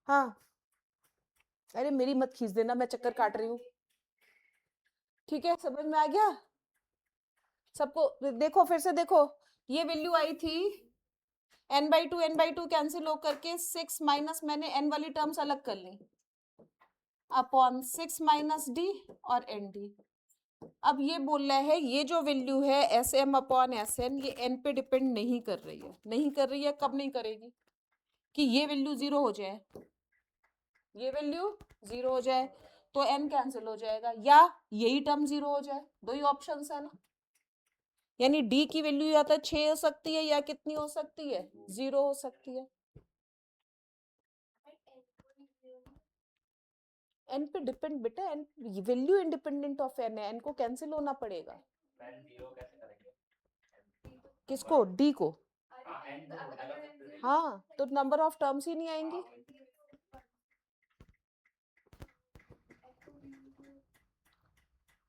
हाँ, अरे मेरी मत खींच देना, मैं चक्कर काट रही हूँ। ठीक है, समझ में आ गया सबको? देखो फिर से देखो, ये वैल्यू आई थी n/2 कैंसिल हो करके 6 माइनस, मैंने n वाली टर्म्स अलग कर ली, अपॉन 6 माइनस d और nd। अब ये बोल रहा है ये जो वैल्यू है Sm अपॉन Sn ये n पे डिपेंड नहीं कर रही है। नहीं कर रही है, कब नहीं करेगी? कि ये वैल्यू 0 हो जाए, ये वैल्यू 0 हो जाए तो n कैंसिल हो जाएगा, या यही टर्म 0 हो जाए। दो ही ऑप्शन है ना, यानी d की वैल्यू या तो 6 हो सकती है या कितनी हो सकती है, 0 हो सकती है। n पे डिपेंड बेटा, n value independent of n है, n को कैंसिल होना पड़ेगा। किसको? d को? हाँ, तो नंबर ऑफ टर्म्स ही नहीं आएंगी।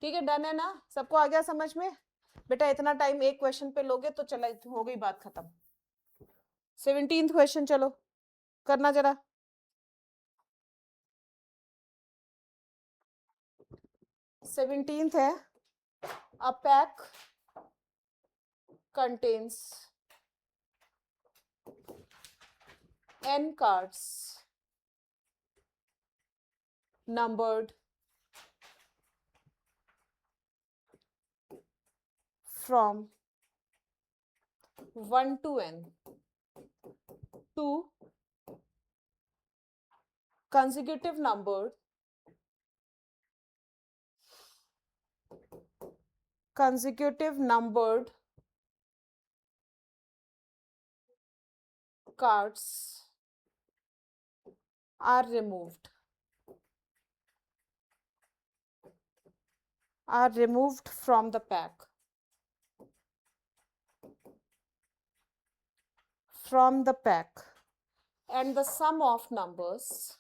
ठीक है, डन है ना? सबको आ गया समझ में? बेटा इतना टाइम एक क्वेश्चन पे लोगे तो चला, हो गई बात खत्म। 17th क्वेश्चन चलो करना जरा। 17th है, a pack contains n cards numbered from 1 to n to consecutive numbered cards are removed from the pack and the sum of numbers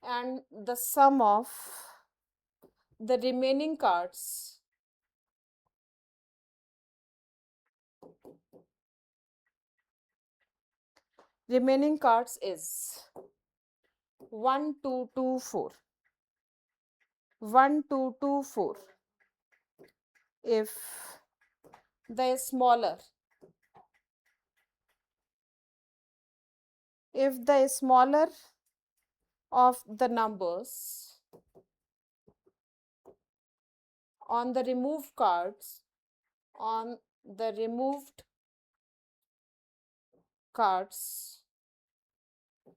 and the sum of the remaining cards is 1 2 2 4 1 2 2 4 if the smaller of the numbers on the removed cards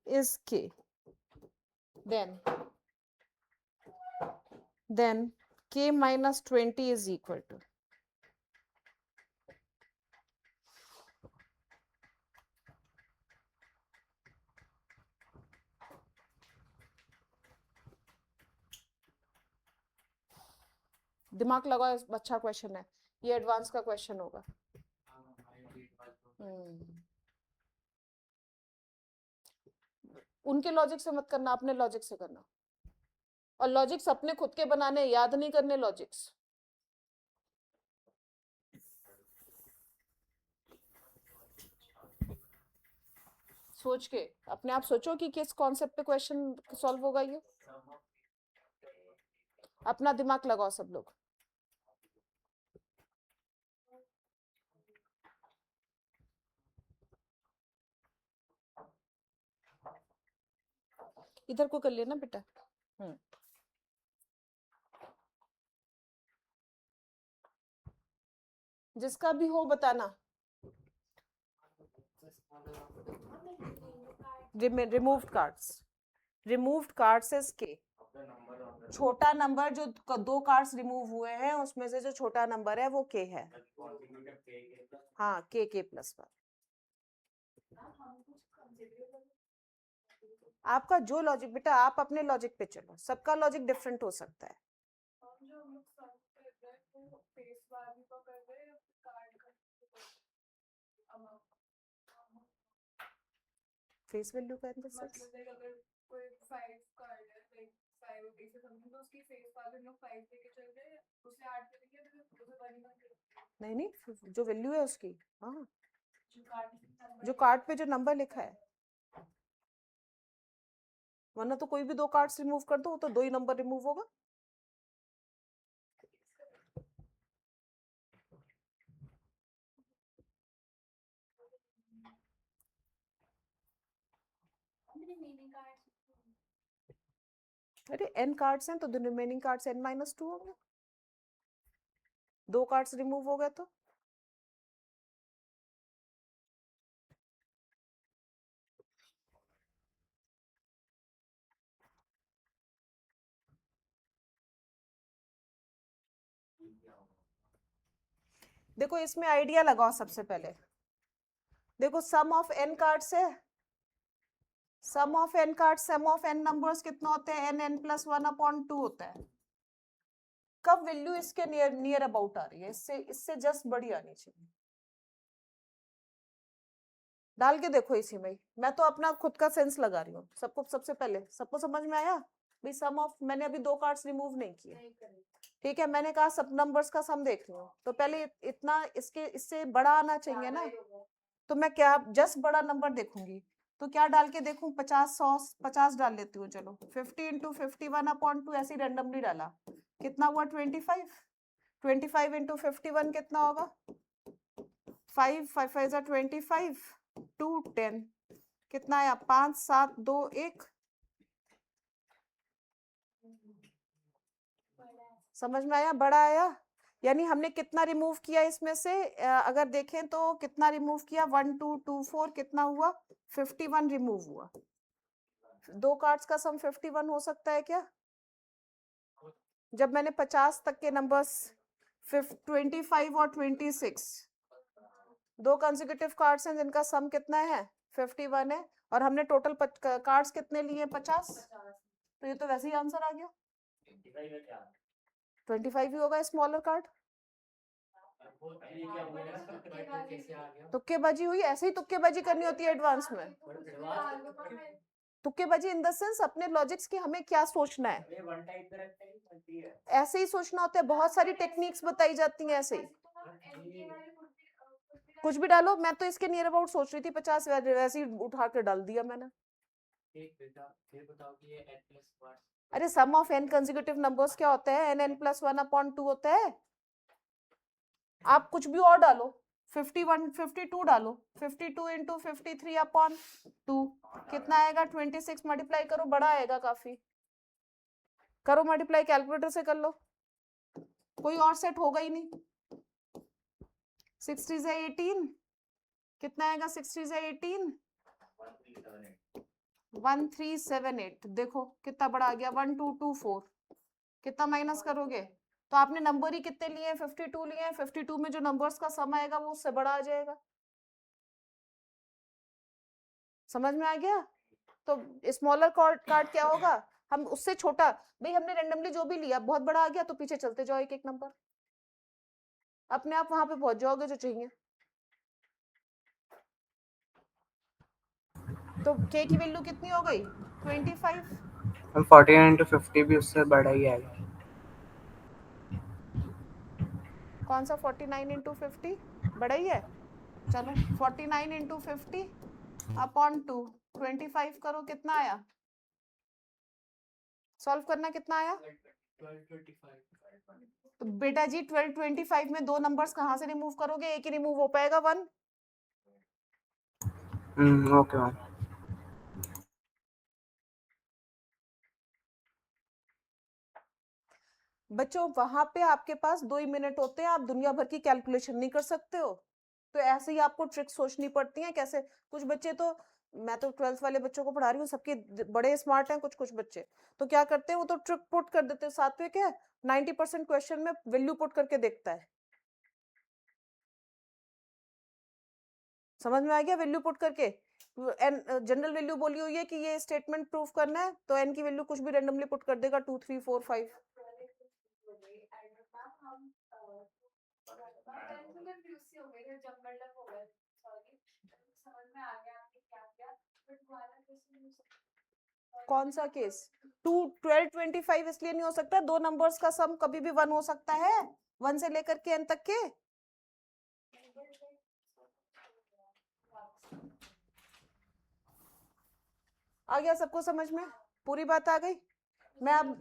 is k, then k minus 20 is equal to, दिमाग लगाओ, अच्छा question है ये, advance का question होगा। उनके logic से मत करना, अपने लॉजिक से करना, और लॉजिक्स अपने खुद के बनाने, याद नहीं करने लॉजिक्स। सोच के अपने आप सोचो कि किस कॉन्सेप्ट पे क्वेश्चन सॉल्व होगा ये, अपना दिमाग लगाओ सब लोग। इधर को कर लेना बेटा। जिसका भी हो बताना। रिमूव्ड कार्ड्स इज के, छोटा नंबर जो दो कार्ड्स रिमूव हुए हैं उसमें से जो छोटा नंबर है वो के है। हाँ, के प्लस 1। आपका जो लॉजिक बेटा, आप अपने लॉजिक पे चलो, सबका लॉजिक डिफरेंट हो सकता है। फेस वैल्यू का नहीं नहीं, जो वैल्यू है उसकी, हाँ, जो कार्ड पे जो नंबर लिखा है वरना तो कोई भी दो कार्ड्स रिमूव कर दो तो दो ही नंबर रिमूव होगा। अरे n कार्ड्स हैं तो द रिमेनिंग कार्ड्स n-2 होंगे, दो कार्ड्स रिमूव हो गए तो। देखो इसमें आइडिया लगाओ सबसे पहले। देखो सम ऑफ n कार्ड्स है, sum of n cards, sum of n numbers कितना होते हैं, n+1/2 होता है। कब वैल्यू इसके नियर अबाउट आ रही है, इससे इससे जस्ट बड़ी आनी चाहिए। डाल के देखो इसी में, मैं तो अपना खुद का सेंस लगा रही हूँ। सबको सबसे पहले सबको समझ में आया भाई? सम ऑफ, मैंने अभी दो कार्ड्स रिमूव नहीं किए, ठीक है, मैंने कहा सब नंबर्स का सम देख रही हूँ, तो पहले इतना इसके इससे बड़ा आना चाहिए ना। तो मैं क्या जस्ट बड़ा नंबर देखूंगी, तो क्या डाल के देखूं, 50, 100, 50 डाल लेती हूँ। चलो 50 × 51/2 ऐसे रैंडमली डाला, कितना हुआ 25। 25 × 51 कितना होगा 5, 5 5 जा 25, 2 10 कितना आया 5 7 2 1। समझ में आया? बड़ा आया, यानी हमने कितना रिमूव किया इसमें से, अगर देखें तो कितना रिमूव किया, 1 2 2 4 कितना हुआ 51 रिमूव हुआ। दो कार्ड्स का सम 51 हो सकता है क्या? जब मैंने 50 तक के नंबर्स 25 और 26 दो कंसेक्यूटिव कार्ड्स हैं जिनका सम कितना है 51 है, और हमने टोटल कार्ड्स कितने लिए 50, तो ये तो वैसे ही आंसर आ गया 25 ही होगा स्मॉलर कार्ड। तुक्केबाजी हुई, ऐसे ही तुक्केबाजी करनी होती है एडवांस में। तुक्केबाजी इन द सेंस अपने लॉजिक्स की हमें क्या सोचना है, ऐसे ही सोचना होता है। बहुत सारी टेक्निक्स बताई जाती हैं ऐसे ही, कुछ भी डालो। मैं तो इसके नियर अबाउट सोच रही थी 50, वैसे ही उठा के डाल दिया मैंने। अरे सम ऑफ n कंसेक्यूटिव नंबर्स क्या होता है, n+1/2 होता है। आप कुछ भी और डालो, 51 52 डालो, 52 × 53/2 कितना आएगा 26, मल्टीप्लाई करो, बड़ा आएगा काफी। करो मल्टीप्लाई, कैलकुलेटर से कर लो, कोई और सेट होगा ही नहीं। 6 3 18 कितना आएगा, 6 3 18 1378। देखो कितना बड़ा आ गया 1224। कितना माइनस करोगे, तो आपने नंबर ही कितने लिए हैं 52 लिए हैं, 52 में जो नंबर्स का सम आएगा वो उससे बड़ा आ जाएगा। समझ में आ गया? तो स्मॉलर कार्ड क्या होगा, हम उससे छोटा, भाई हमने रेंडमली जो भी लिया बहुत बड़ा आ गया तो पीछे चलते जाओ एक एक नंबर, अपने आप वहां पे पहुंच जाओगे जो चाहिए। तो k की वैल्यू कितनी हो गई 25। हम 49 × 50 भी उससे बड़ा ही आएगा। कौन सा 49 × 50 बड़ा ही है? चलो 49 × 50/2 25 करो, कितना आया, सॉल्व करना, कितना आया 1225। तो बेटा जी 1225 में दो नंबर्स कहाँ से रिमूव करोगे, एक ही रिमूव हो पाएगा 1। Okay ma'am. बच्चों वहां पे आपके पास 2 ही मिनट होते हैं, आप दुनिया भर की कैलकुलेशन नहीं कर सकते हो, तो ऐसे ही आपको ट्रिक सोचनी पड़ती है कैसे। कुछ बच्चे तो, मैं तो 12th वाले बच्चों को पढ़ा रही हूँ, सबके बड़े स्मार्ट हैं, कुछ कुछ बच्चे तो क्या करते हैं, वो तो ट्रिक पुट कर देते हैं साथ में, क्या 90% क्वेश्चन में वैल्यू पुट करके देखता है। समझ में आ गया? वैल्यू पुट करके एन जनरल वैल्यू बोली हुई है कि ये स्टेटमेंट प्रूफ करना है, तो एन की वैल्यू कुछ भी रैंडमली पुट कर देगा 2 3 4 5। कौन सा केस 1225 इसलिए नहीं हो सकता, दो नंबर्स का सम कभी भी 1 हो सकता है, 1 से लेकर के n तक के। आ गया सबको समझ में? पूरी बात आ गई। मैं अब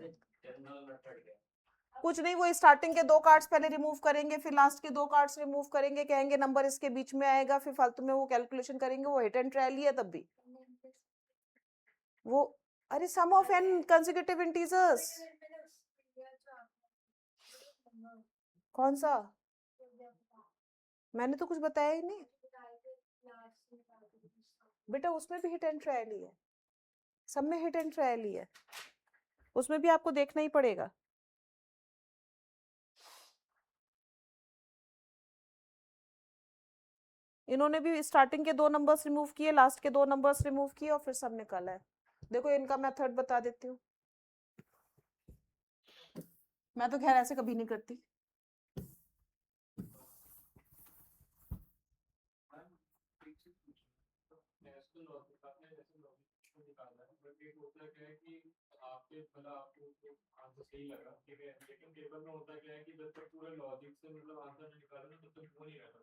कुछ नहीं, वो स्टार्टिंग के 2 कार्ड्स पहले रिमूव करेंगे, फिर लास्ट के 2 कार्ड्स रिमूव करेंगे, कहेंगे नंबर इसके बीच में आएगा, फिर फालतू में वो कैलकुलेशन करेंगे। वो हिट एंड ट्रायल ही है तब भी वो। अरे सम ऑफ एन कंसेक्यूटिव इंटीजर्स, कौन सा? मैंने तो कुछ बताया ही नहीं बेटा, उसमें भी हिट एंड ट्रायल ही है, सब में हिट एंड ट्रायल ही है, उसमें भी आपको देखना ही पड़ेगा। इन्होंने भी स्टार्टिंग के 2 नंबर्स रिमूव किए, लास्ट के 2 नंबर्स रिमूव किए और फिर सब निकाला है। देखो इनका मेथड बता देती हूँ, मैं तो खैर ऐसे कभी नहीं करती। आपके मतलब आपको आंसर सही लगा ठीक है, लेकिन पेपर में होता क्या है कि जब तक पूरे लॉजिक से मतलब आंसर नहीं निकालो ना तब तक वो नहीं रहता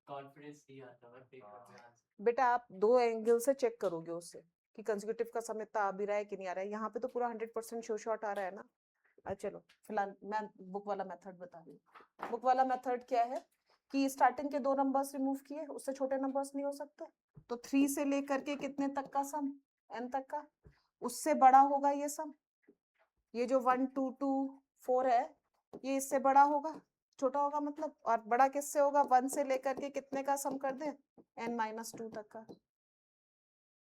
कॉन्फिडेंस नहीं आता पेपर में आंसर। बेटा आप 2 एंगल से चेक करोगे उससे कि कंसेक्यूटिव का सम इतना आ भी रहा है कि नहीं आ रहा है। यहाँ पे तो पूरा 100% शो शॉट आ रहा है ना। चलो फिलहाल मैं बुक वाला मेथड बता रही हूँ। बुक वाला मेथड क्या है कि स्टार्टिंग के 2 नंबर्स रिमूव किए, उससे छोटे नंबर्स नहीं हो सकते, तो 3 से लेकर के कितने तक का सम, n तक का, उससे बड़ा होगा ये सम। ये जो 1 2 2 4 है ये इससे बड़ा होगा, छोटा होगा मतलब, और बड़ा किससे होगा, 1 से लेकर के कितने का सम कर दे, n-2 तक का।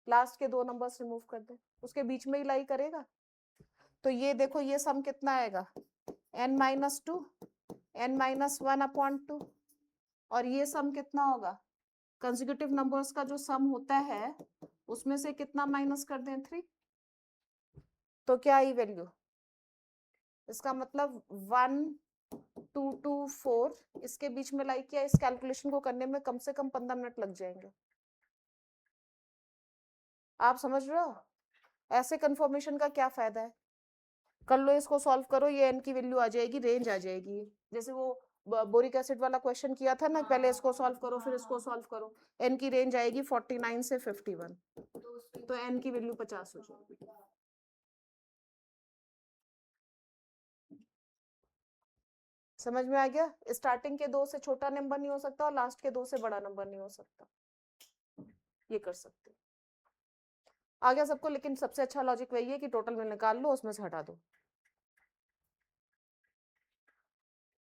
लास्ट के 2 नंबर्स रिमूव कर दे, उसके बीच में ही लाई करेगा। तो ये देखो ये सम कितना आएगा, n-2 n-1/2, और ये सम कितना होगा, कंसेक्यूटिव नंबर्स का जो सम होता है उसमें से कितना माइनस कर दें, 3। तो क्या आई वैल्यू, इसका मतलब 1 2 2 4, इसके बीच में लाई किया। इस कैलकुलेशन को करने में कम से कम 15 मिनट लग जाएंगे। आप समझ रहे हो? ऐसे कंफर्मेशन का क्या फायदा है? कर लो इसको, सॉल्व करो, ये n की वैल्यू आ जाएगी, रेंज आ जाएगी। जैसे वो बोरिक एसिड वाला क्वेश्चन किया था ना, पहले इसको सॉल्व करो फिर इसको सॉल्व करो, n की रेंज आएगी 49 से 51, तो n की वैल्यू 50 हो जाएगी। समझ में आ गया? स्टार्टिंग के 2 से छोटा नंबर नहीं हो सकता और लास्ट के 2 से बड़ा नंबर नहीं हो सकता, ये कर सकते हो। आ गया सबको? लेकिन सबसे अच्छा लॉजिक वही है कि टोटल में निकाल लो, उसमें से हटा दो।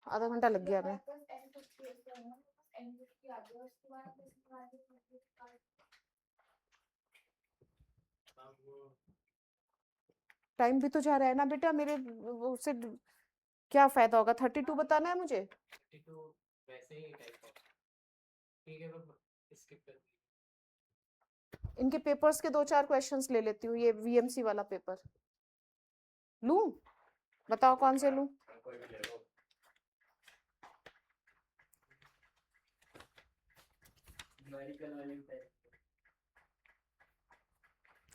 आधा घंटा लग गया हमें। टाइम भी तो जा रहा है ना बेटा, मेरे उससे क्या फायदा होगा? 32 बताना है मुझे। 32 वैसे ही टाइप ऑफ ठीक है, पर स्किप कर इनके पेपर्स के 2-4 क्वेश्चंस ले लेती हूँ, ये वीएमसी वाला पेपर लूं? बताओ कौन से लूं? कोई भी ले लो। न्यूमेरिकल वाली टाइप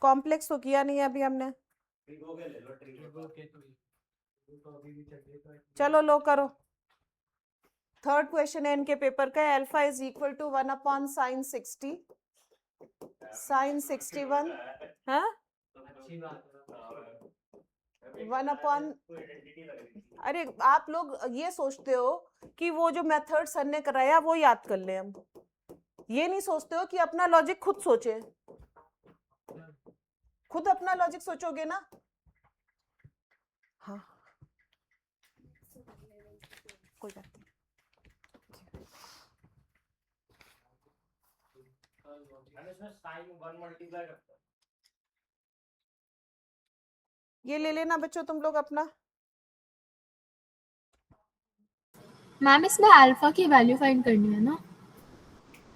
कॉम्प्लेक्स तो किया नहीं है अभी हमने। ट्रिगो के ले लो, ट्रिगो के तो अभी भी चलिए तो चलो लो करो। थर्ड क्वेश्चन है इनके पेपर का, alpha is equal to 1/sin 60 sin 61, हाँ अच्छी बात है। 1 अरे आप लोग ये सोचते हो कि वो जो मेथड सर ने कराया वो याद कर ले, हम ये नहीं सोचते हो कि अपना लॉजिक खुद सोचे। खुद अपना लॉजिक सोचोगे ना। हाँ कोई बात नहीं। ये ले लेना बच्चों तुम लोग अपना। मैम इसमें अल्फा की वैल्यू फाइंड करनी है ना?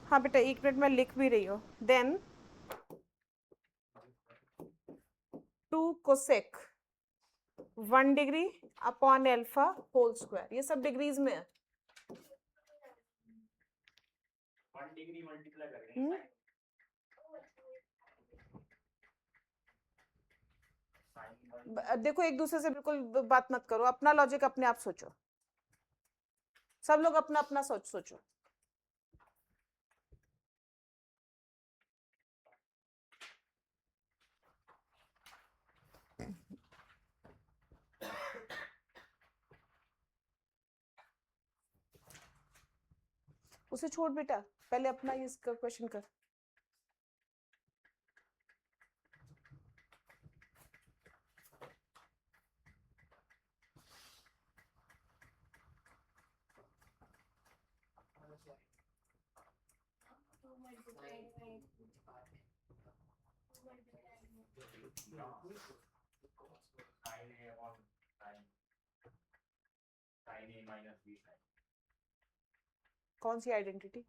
हाँ बेटा 1 मिनट में लिख भी रही हो। Then 2 cosec 1 degree upon alpha whole square, ये सब डिग्रीज में है। 1 डिग्री मल्टीप्लाई करेंगे देखो एक दूसरे से बिल्कुल बात मत करो, अपना लॉजिक अपने आप सोचो, सब लोग अपना अपना सोचो। उसे छोड़ बेटा, पहले अपना ये इसका क्वेश्चन कर। कौन सी आइडेंटिटी?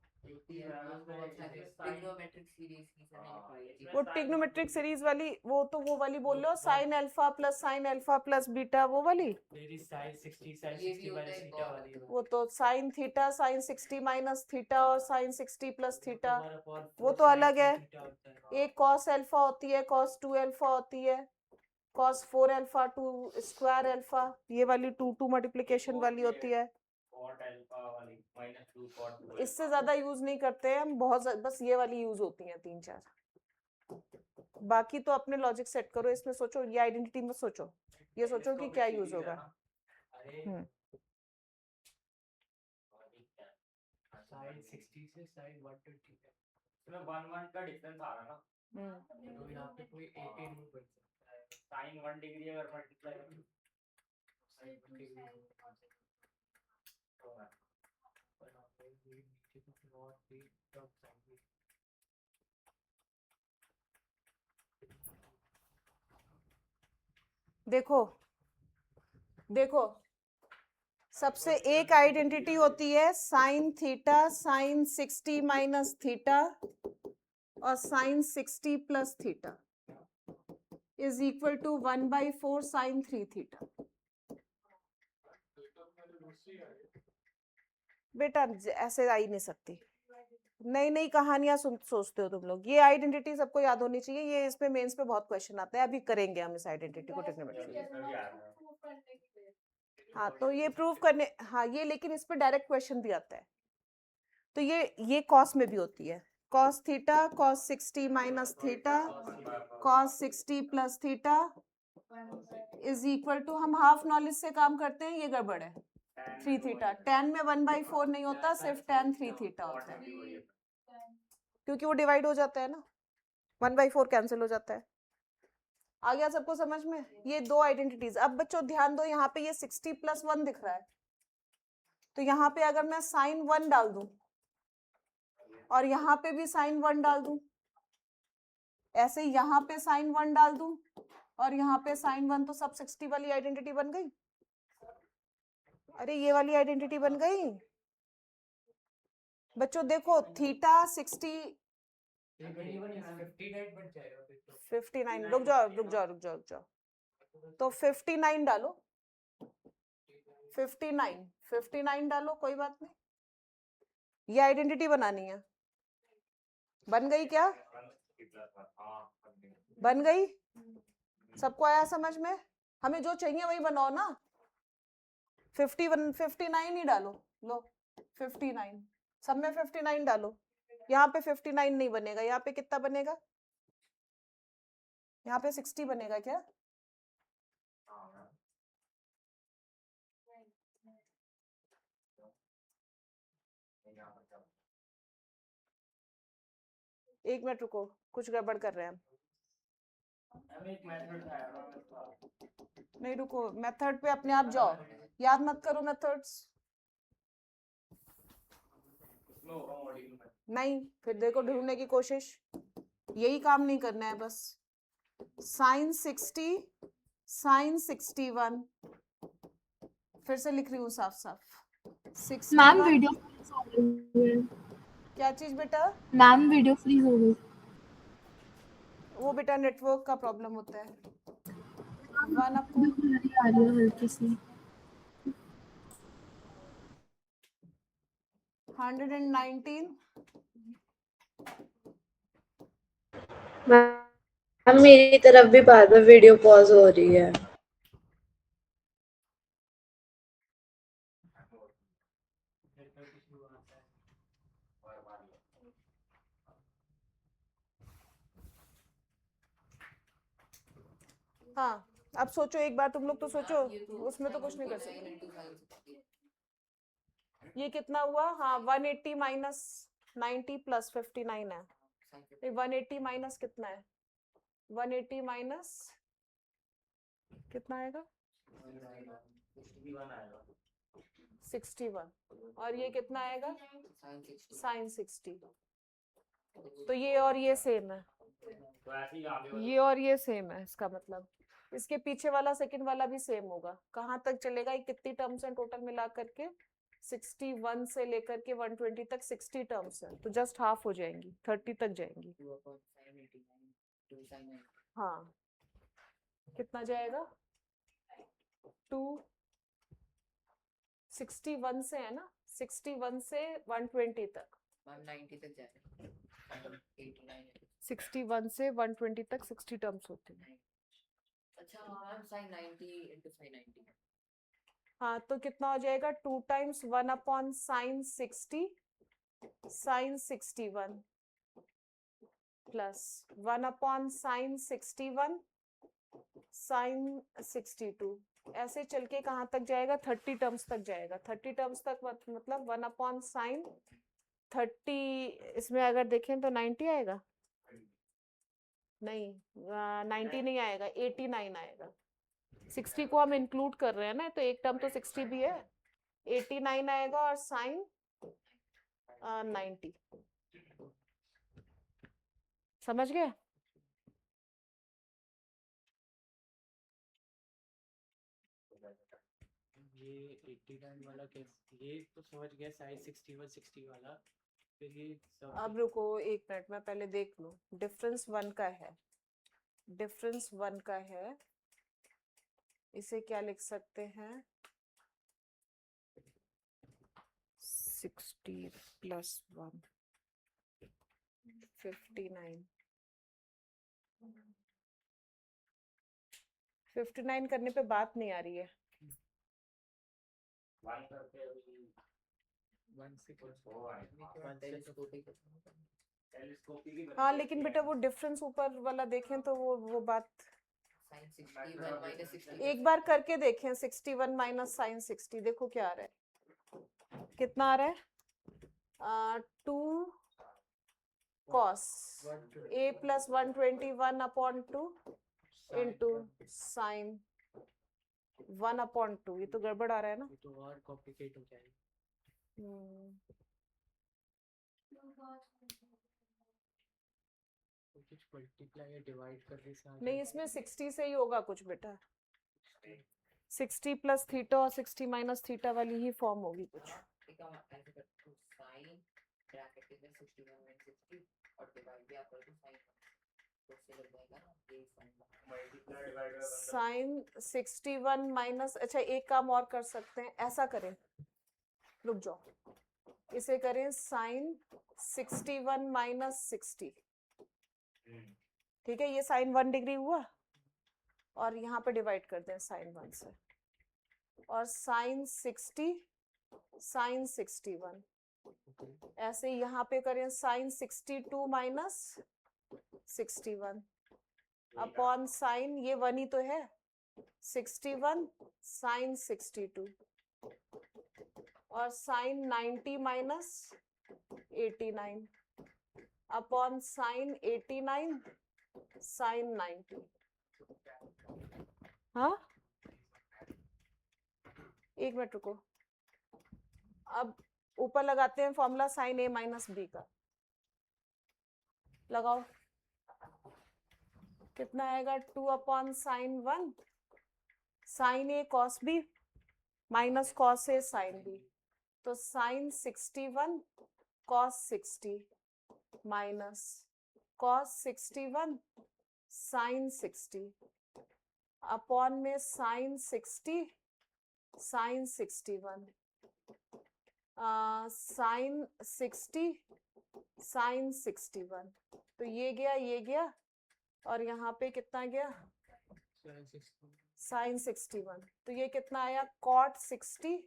वो ट्रिग्नोमेट्रिक सीरीज वाली, वो तो वो वाली बोल रहे हो, साइन अल्फा प्लस बीटा, वो वाली। वो तो sign theta sine 60 minus theta और साइन 60 प्लस थीटा, वो तो अलग है। एक कॉस अल्फा होती है, कॉस 2 अल्फा होती है, कॉस 4 अल्फा 2 स्क्वायर अल्फा, ये वाली 2 मल्टीप्लिकेशन वाली होती है। इससे ज्यादा यूज नहीं करते हैं हम, बहुत बस ये वाली यूज होती हैं 3-4। बाकी तो अपने लॉजिक सेट करो, इसमें सोचो, ये आइडेंटिटी में सोचो, ये सोचो कि क्या यूज होगा। साइन 60 से साइन 120 है, इसमें 1 का डिफरेंस आ रहा ना, तो यहाँ पे कोई 18 नहीं बन सकता है। साइन 1 डिग्री अगर मल्टीप्लाई करें साइन 1 डिग्री तो पर यहाँ पे ये नीचे कुछ और भी टर्म्स आएंगे। देखो देखो, सबसे एक आइडेंटिटी होती है sine theta sine 60 minus theta और sine 60 plus theta is equal to 1/4 sine 3 theta. बेटा ऐसे आ ही नहीं सकती, नई नई कहानियां सोचते हो तुम लोग। ये आइडेंटिटी सबको याद होनी चाहिए, ये इसमें मेंस पे बहुत क्वेश्चन आता है, अभी करेंगे हम इस आइडेंटिटी को ट्रिग्नोमेट्री। हाँ तो ये प्रूव करने, हाँ ये, लेकिन इस पे डायरेक्ट क्वेश्चन भी आता है। तो ये कॉस में भी होती है, cos theta cos 60 minus theta cos 60 plus theta is equal to, हम हाफ नॉलेज से काम करते हैं, ये गड़बड़ है, 3 थीटा। tan में 1/4 नहीं होता, सिर्फ tan 3 थीटा होता है, क्योंकि वो डिवाइड हो जाता है ना, 1/4 कैंसिल हो जाता है। आ गया सबको समझ में? ये दो आइडेंटिटीज। अब बच्चों ध्यान दो, यहाँ पे ये 60 + 1 दिख रहा है, तो यहाँ पे अगर मैं साइन 1 डाल दूं और यहाँ पे भी साइन 1 डाल दूं, ऐसे यहाँ पे साइन 1 डाल दूं और यहाँ पे साइन 1, तो सब 60 वाली आइडेंटिटी बन गई। अरे ये वाली आइडेंटिटी बन गई बच्चों। देखो थीटा 60 59, रुक जाओ, तो 59 डालो, 59 डालो, कोई बात नहीं, ये आइडेंटिटी बनानी है। बन गई क्या? बन गई? सबको आया समझ में? हमें जो चाहिए वही बनाओ ना। 59 ही डालो, लो 59, सब में 59 डालो। यहाँ पे 59 नहीं बनेगा, यहाँ पे कितना बनेगा? यहाँ पे 60 बनेगा क्या? एक मिनट रुको, कुछ गड़बड़ कर रहे हैं हम। नहीं रुको, मेथड पे अपने आप जाओ, याद मत करो मेथड्स। नहीं, फिर देखो ढूंढने की कोशिश, यही काम नहीं करना है बस। साइन 60 साइन 61, फिर से लिख रही हूँ साफ साफ। 61 मैम वीडियो क्या चीज बेटा? मैम वीडियो फ्रीज हो गई। वो बेटा नेटवर्क का प्रॉब्लम होता है। 1 आपको आ रही है हल्की सी। 119 मैम मेरी तरफ भी बार बार वीडियो पॉज हो रही है। हाँ अब सोचो एक बार, तुम लोग तो सोचो, उसमें तो कुछ नहीं कर सकते। ये कितना हुआ? हाँ 180 माइनस 90 प्लस 59 है। ये 180 माइनस कितना है? 180 माइनस कितना आएगा? 61। और ये कितना आएगा? साइन 60। तो ये और ये सेम है, तो ऐसे ही आगे वाले ये और ये सेम है। इसका मतलब इसके पीछे वाला सेकंड वाला भी सेम होगा। कहाँ तक चलेगा? ये कितनी टर्म्स हैं टोटल मिला करके? 61 से लेकर के 120 तक 60 टर्म्स है, तो जस्ट हाफ हो जाएंगी, 30 तक जाएंगी। हाँ कितना जाएगा? 61 से है ना, 61 से 120 तक, 190 तक जाएगा 89 61 से 120 तक 60 टर्म्स होती हैं। अच्छा हाँ sin 90 into sin 90 हाँ तो कितना हो जाएगा? 2 times 1 upon sine 60 sine 61 plus 1 upon sine 61 sine 62। ऐसे चल के कहाँ तक जाएगा? 30 टर्म्स तक जाएगा। 30 टर्म्स तक मतलब 1 अपॉन साइन 30, इसमें अगर देखें तो 90 आएगा? नहीं 90 नहीं आएगा, 89 आएगा। 60 को हम इंक्लूड कर रहे हैं ना, तो एक टर्म तो 60 भी है। 89 आएगा और साइन 90। समझ गए? ये 89 वाला कैसे? ये तो समझ गया साइज 61 60 वाला। फिर ये सब अब रुको 1 मिनट, मैं पहले देख लूं। डिफरेंस 1 का है, डिफरेंस 1 का है। इसे क्या लिख सकते हैं? 60 प्लस 1 59। 59 करने पे बात नहीं आ रही है। वन करके अभी 1 से कुछ हो आएगा। टेलीस्कोपी की हाँ लेकिन बेटा वो डिफरेंस ऊपर वाला देखें तो वो बात sin 61 minus 60 एक बार करके देखें। 61 माइनस साइन 60, देखो क्या आ रहा है। कितना आ रहा है? 2 cos a plus 121 upon 2 into sine 1 upon 2। ये तो गड़बड़ आ रहा है ना। ये तो और कॉम्प्लिकेट हो जाएगा। तो कुछ मल्टीप्लाई या डिवाइड करने से आ नहीं जाएगा। इसमें 60 से ही होगा कुछ बेटा। 60 प्लस थीटा और 60 माइनस थीटा वाली ही फॉर्म होगी कुछ। ठीक है ऐसे कर तो sin ब्रैकेट में 61 minus 60 और डिवाइड भी आप कर दो sin तो उससे लग जाएगा ना ये sin मल्टीप्लाई डिवाइड का मतलब साइन 61 माइनस, अच्छा एक काम और कर सकते हैं, ऐसा करें, रुक जाओ, इसे करें साइन 61 माइनस 60। ठीक है, ये साइन 1 डिग्री हुआ और यहाँ पे डिवाइड कर दें साइन 1 से, और साइन 60 साइन 61। ऐसे यहाँ पे करें साइन 62 माइनस 61 अपॉन साइन, ये 1 ही तो है, 61 साइन 62 और sine 90 minus 89 upon sine 89 sine 90। हाँ एक मिनट रुको, अब ऊपर लगाते हैं formula sine A minus B का। लगाओ, कितना आएगा? 2 upon sine 1 sine A cos B minus cos A sine B, तो sine 61 cos 60 minus cos 61 sine 60 upon में साइन 60 साइन 61 साइन 60 साइन 61। तो ये गया और यहाँ पे कितना गया? साइन 61। तो ये कितना आया? Cot 60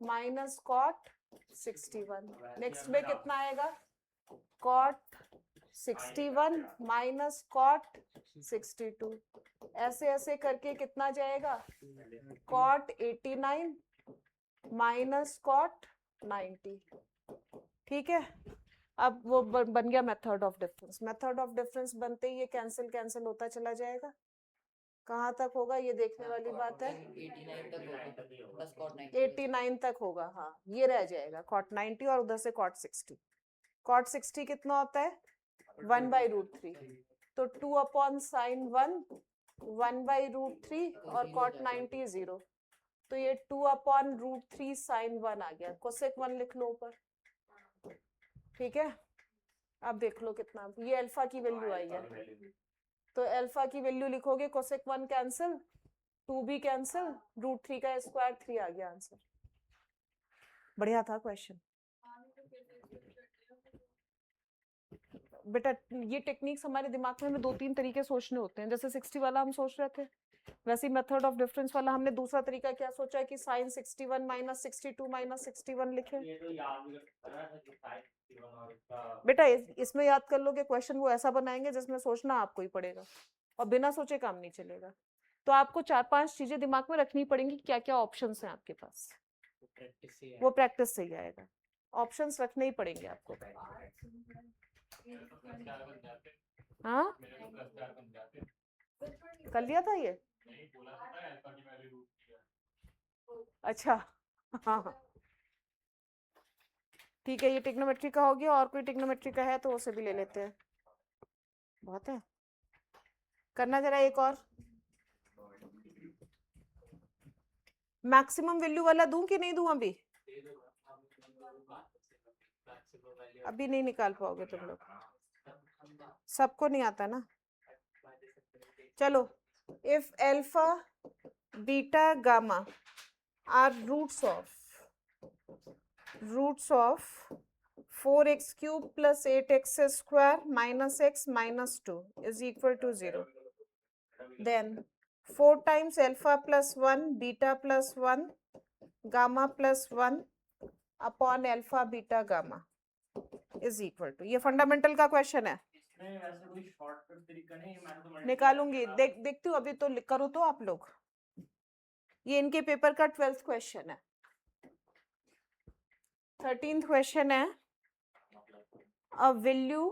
minus cot 61। नेक्स्ट में कितना आएगा? Cot 61 minus cot 62। ऐसे ऐसे करके कितना जाएगा? Cot 89 minus cot 90। ठीक है, अब वो बन गया method of difference. Method of difference बनते ही ये कैंसिल कैंसिल होता चला जाएगा। कहाँ तक होगा ये देखने वाली बात है। 89 तक होगा, बस cot 90 89 तक होगा, हाँ ये रह जाएगा cot 90 और उधर से cot 60। cot 60 कितना होता है 1/√3, तो 2/sin1 1/√3 और cot 90 0, तो ये 2/√3 sin1 आ गया। cosec 1 लिख लो ऊपर, ठीक है। अब देख लो कितना, ये अल्फा की वैल्यू आई है, तो अल्फा की वैल्यू लिखोगे cosec 1 कैंसिल, 2 भी कैंसिल, √3 का स्क्वायर 3 आ गया आंसर। बढ़िया था क्वेश्चन बेटा। ये टेक्निक्स हमारे दिमाग में हमें 2-3 तरीके सोचने होते हैं। जैसे 60 वाला हम सोच रहे थे, वैसे ही मेथड ऑफ डिफरेंस वाला हमने दूसरा तरीका क्या सोचा है कि sin 61 - 62 - 61 लिखे। ये तो याद भी कर सकता है ना कि साइन 61 और इसका बेटा इसमें याद कर लो कि क्वेश्चन वो ऐसा बनाएंगे जिसमें सोचना आपको ही पड़ेगा और बिना सोचे काम नहीं चलेगा। तो आपको 4-5 चीजें दिमाग में रखनी पड़ेंगी, क्या क्या ऑप्शंस हैं आपके पास, प्रैक्टिस से वो प्रैक्टिस से ही आएगा। ऑप्शंस रखने ही पड़ेंगे आपको। हाँ कर लिया था ये, अच्छा हाँ ठीक है, ये ट्रिग्नोमेट्री का हो गया। और कोई ट्रिग्नोमेट्री का है तो उसे भी ले लेते हैं, बहुत है। करना जरा एक और, मैक्सिमम वैल्यू वाला दूं कि नहीं दूं अभी? अभी नहीं निकाल पाओगे तुम लोग, सबको नहीं आता ना। चलो, if alpha beta gamma are roots of 4x³ + 8x² - x - 2 is equal to 0, then 4 times alpha + 1 beta + 1 gamma + 1 upon alpha beta gamma is equal to, ये फंडामेंटल का क्वेश्चन है। इसमें वैसे कोई शॉर्टकट तरीका नहीं है, मैंने तो निकालूंगी, देखती हूँ अभी तो करो तो आप लोग। ये इनके पेपर का 12th क्वेश्चन है। 13th क्वेश्चन है, a value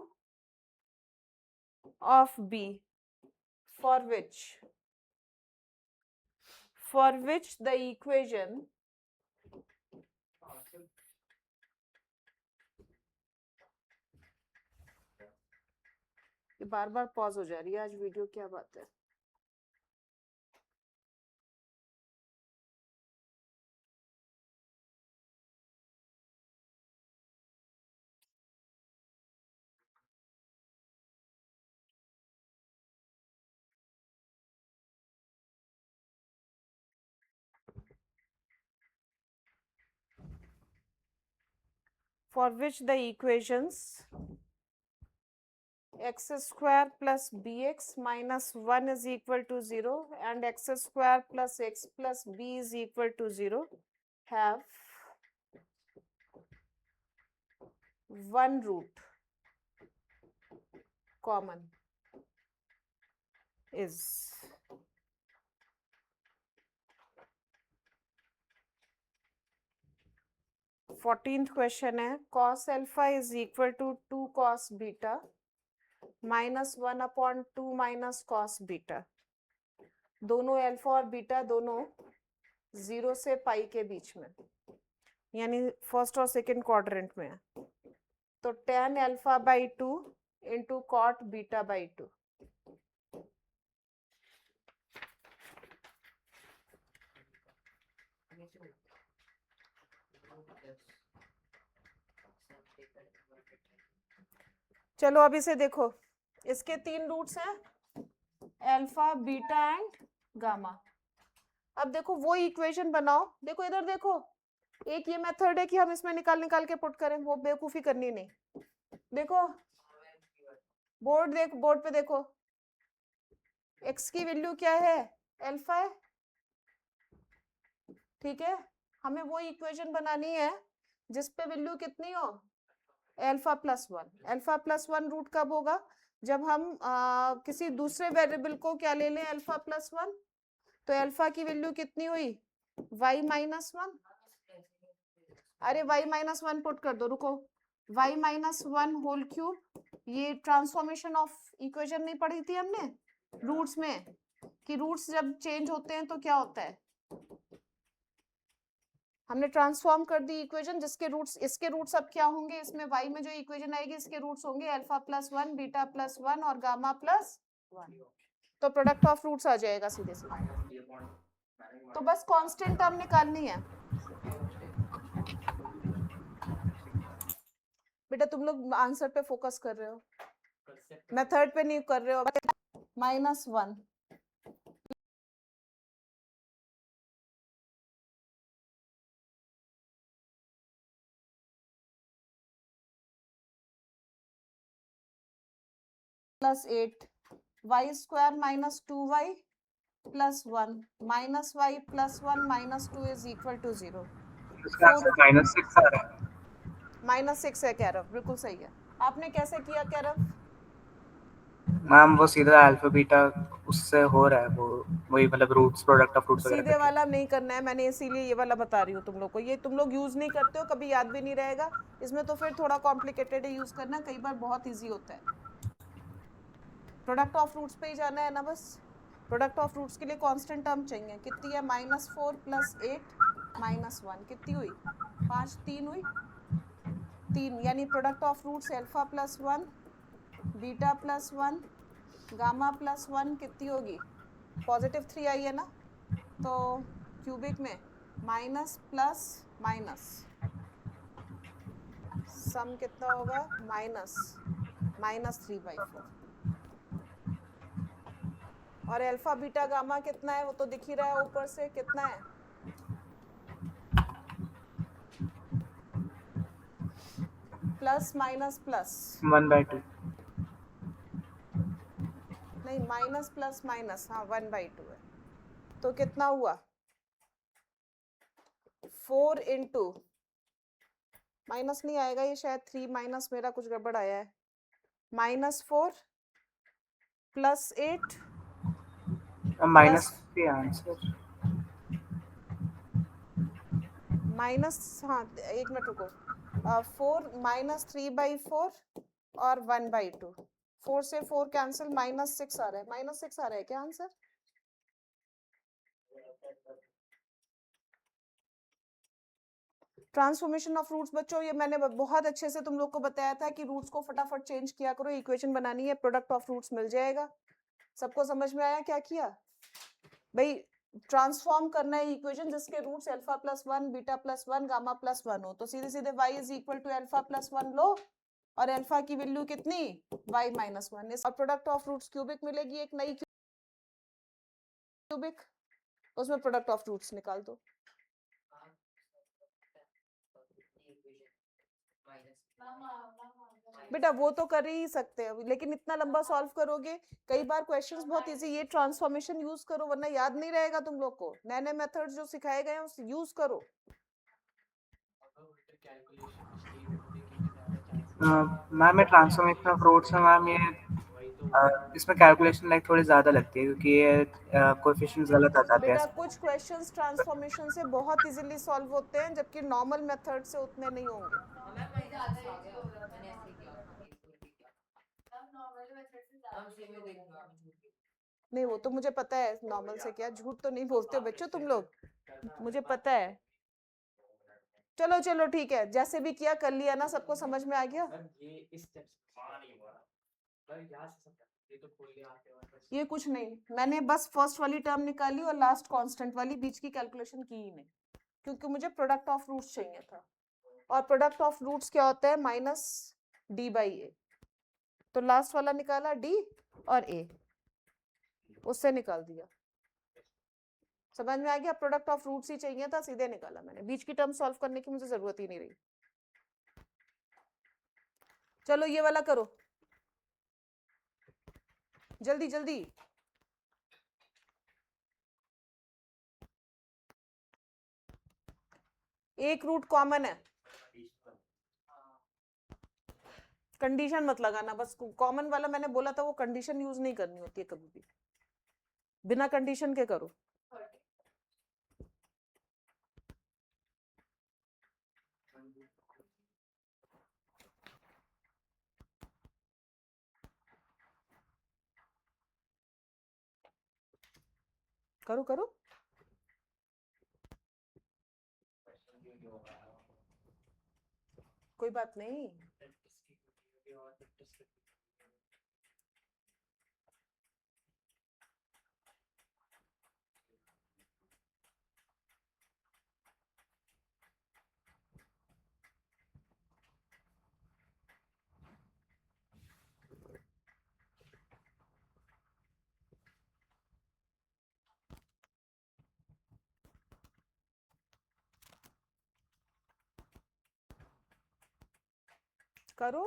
of b for which the equation bar bar pause हो जा रही है आज वीडियो, क्या बात है। For which the equations x² + bx - 1 is equal to 0 and x² + x + b is equal to 0 have one root common is 14th question है, cos alpha is equal to 2 cos beta -1/2 - cos beta। दोनों alpha और beta दोनों 0 से पाई के बीच में, यानी first और second quadrant में है। तो tan alpha/2 into cot beta/2। चलो अब इसे देखो, इसके 3 रूट्स हैं, अल्फा बीटा एंड गामा। अब देखो वो इक्वेशन बनाओ, देखो इधर देखो, एक ये मेथड है कि हम इसमें निकाल के पुट करें, वो बेवकूफी करनी नहीं। देखो बोर्ड पे देखो, x की वैल्यू क्या है, अल्फा है, ठीक है। हमें वो इक्वेशन बनानी है जिसपे वैल्यू कितनी हो, अल्फा + 1। अल्फा + 1 रूट कब होगा, जब हम किसी दूसरे वेरिएबल को क्या ले लें, अल्फा + 1। तो अल्फा की वैल्यू कितनी हुई, y - 1, अरे y माइनस वन पुट कर दो, रुको, y minus one whole cube, ये ट्रांसफॉर्मेशन ऑफ इक्वेशन नहीं पढ़ी थी हमने रूट्स में, कि रूट्स जब चेंज होते हैं तो क्या होता है, हमने ट्रांसफॉर्म कर दी इक्वेशन, जिसके रूट्स, इसके रूट्स अब क्या होंगे, इसमें y में जो इक्वेशन आएगी इसके रूट्स होंगे alpha plus one, beta plus one और गामा प्लस वन, तो प्रोडक्ट ऑफ रूट्स आ जाएगा सीधे सीधे। तो बस कांस्टेंट टर्म निकालनी है बेटा, तुम लोग आंसर पे फोकस कर रहे हो, मेथड पे नहीं कर रहे हो। Minus one plus 8 y square minus 2y plus 1 minus y plus 1 minus 2 is equal to 0। इसका आंसर -6 आ रहा है। -6 है कैरव, बिल्कुल सही है। आपने कैसे किया कैरव? मैम वो सीधा अल्फा बीटा उससे हो रहा है, वो वही मतलब रूट्स, प्रोडक्ट ऑफ रूट्स सीधे वाला नहीं करना है, मैंने इसीलिए ये वाला बता रही हूँ तुम लोग को, ये तुम लोग यूज नहीं करते हो, कभी याद भी नहीं रहेगा इसमें, तो फिर थोड़ा कॉम्प्लिकेटेड है यूज करना, कई बार बहुत इजी होता है। प्रोडक्ट ऑफ रूट्स पे ही जाना है ना बस। प्रोडक्ट ऑफ रूट्स के लिए कांस्टेंट टर्म चाहिए, कितनी है, -4 प्लस 8 माइनस 1, कितनी हुई, 5, 3 हुई, 3, यानी product of roots alpha plus 1, beta plus 1, gamma plus 1 कितनी होगी, +3 आई है ना, तो क्यूबिक में माइनस प्लस माइनस सम कितना होगा, -3/4, और अल्फा बीटा गामा कितना है वो तो दिख ही रहा है ऊपर से, कितना है, प्लस माइनस प्लस 1/2। नहीं, माइनस प्लस माइनस, हाँ 1/2 है, तो कितना हुआ, 4 इंटू, माइनस नहीं आएगा ये शायद, 3 माइनस, मेरा कुछ गड़बड़ आया है, -4 प्लस 8 माइनस के आंसर माइनस, हाँ एक मिनट रुको, 4 -3/4 और 1/2, 4 से 4 कैंसिल, -6 आ रहा है, -6 आ रहा है क्या आंसर, ट्रांसफॉर्मेशन ऑफ रूट्स बच्चों, ये मैंने बहुत अच्छे से तुम लोग को बताया था कि रूट्स को फटाफट चेंज किया करो, इक्वेशन बनानी है, प्रोडक्ट ऑफ रूट्स मिल जाएगा। सबको समझ में आया क्या किया भाई, ट्रांसफॉर्म करना है इक्वेशन जिसके roots alpha plus 1, beta plus 1, gamma plus 1 हो, तो सीधे सीधे y is equal to alpha plus 1 लो, और अल्फा की वैल्यू कितनी, y माइनस 1, और प्रोडक्ट ऑफ रूट्स क्यूबिक मिलेगी, एक नई क्यूबिक, उसमें प्रोडक्ट ऑफ रूट्स निकाल दो। बेटा वो तो कर ही सकते हैं, लेकिन इतना लंबा सॉल्व करोगे, कई बार क्वेश्चंस बहुत इजी, ये ट्रांसफॉर्मेशन यूज करो वरना याद नहीं रहेगा तुम लोग को, नए नए मेथड्स जो सिखाए गए हैं उस यूज करो। मैम मैं ट्रांसफॉर्मेशन ऑफ रूट्स में मैम ये इसमें कैलकुलेशन लाइक थोड़ी ज़्यादा लगती है, क्योंकि ये कोएफिशिएंट्स गलत आ जाते बेटा हैं। कुछ क्वेश्चंस ट्रांसफॉर्मेशन से बहुत इजीली सॉल्व होते हैं, जबकि नॉर्मल मेथड से उतने नहीं होंगे। नहीं वो तो मुझे पता है, नॉर्मल से क्या, झूठ तो नहीं बोलते हो बच्चों तुम लोग, मुझे पता है। चलो चलो ठीक है, जैसे भी किया कर लिया ना, सबको समझ में आ गया। ये कुछ नहीं, मैंने बस फर्स्ट वाली टर्म निकाली और लास्ट कांस्टेंट वाली, बीच की कैलकुलेशन की ही नहीं, क्योंकि मुझे प्रोडक्ट ऑफ रूट्स चाहिए था, और प्रोडक्ट ऑफ रूट्स क्या होता है, -d/a, तो लास्ट वाला निकाला d और a, उससे निकाल दिया, समझ में आ गया, प्रोडक्ट ऑफ रूट्स ही चाहिए था, सीधे निकाला मैंने, बीच की टर्म सॉल्व करने की मुझे जरूरत ही नहीं रही। चलो ये वाला करो जल्दी जल्दी, एक रूट कॉमन है, कंडीशन मत लगाना, बस कॉमन वाला मैंने बोला था, वो कंडीशन यूज नहीं करनी होती है कभी भी, बिना कंडीशन के करो। करो करो। कोई बात नहीं। करो।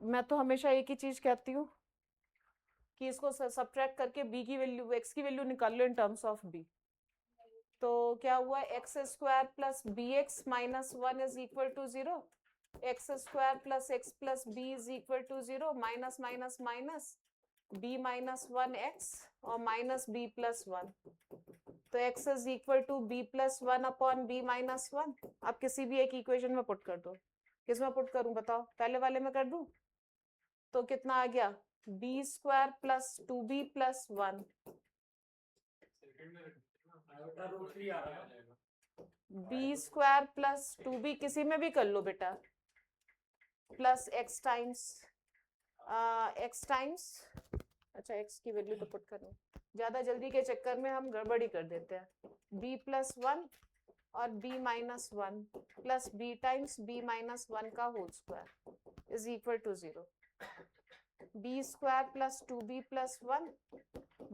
मैं तो हमेशा एक ही चीज कहती हूँ कि इसको सब्ट्रैक्ट करके b की वैल्यू x की वैल्यू निकाल लो इन टर्म्स ऑफ b। तो क्या हुआ, x square plus b x minus 1 is equal to 0, x square plus x plus b is equal to 0, minus minus minus b minus 1 x और minus b plus 1। तो x is equal to b plus 1 upon b minus 1। अब किसी भी एक equation में put कर दो। किस में पुट करूं बताओ, पहले वाले में कर दूं? तो कितना आ गया, b square plus 2b plus 1, b square plus 2b किसी में भी कर लो बेटा, प्लस x टाइम्स अच्छा x की वैल्यू तो पुट करो, ज्यादा जल्दी के चक्कर में हम गड़बड़ी कर देते हैं। b प्लस 1 और b minus 1 plus b times b minus 1 का whole square is equal to 0। b square plus 2b plus 1,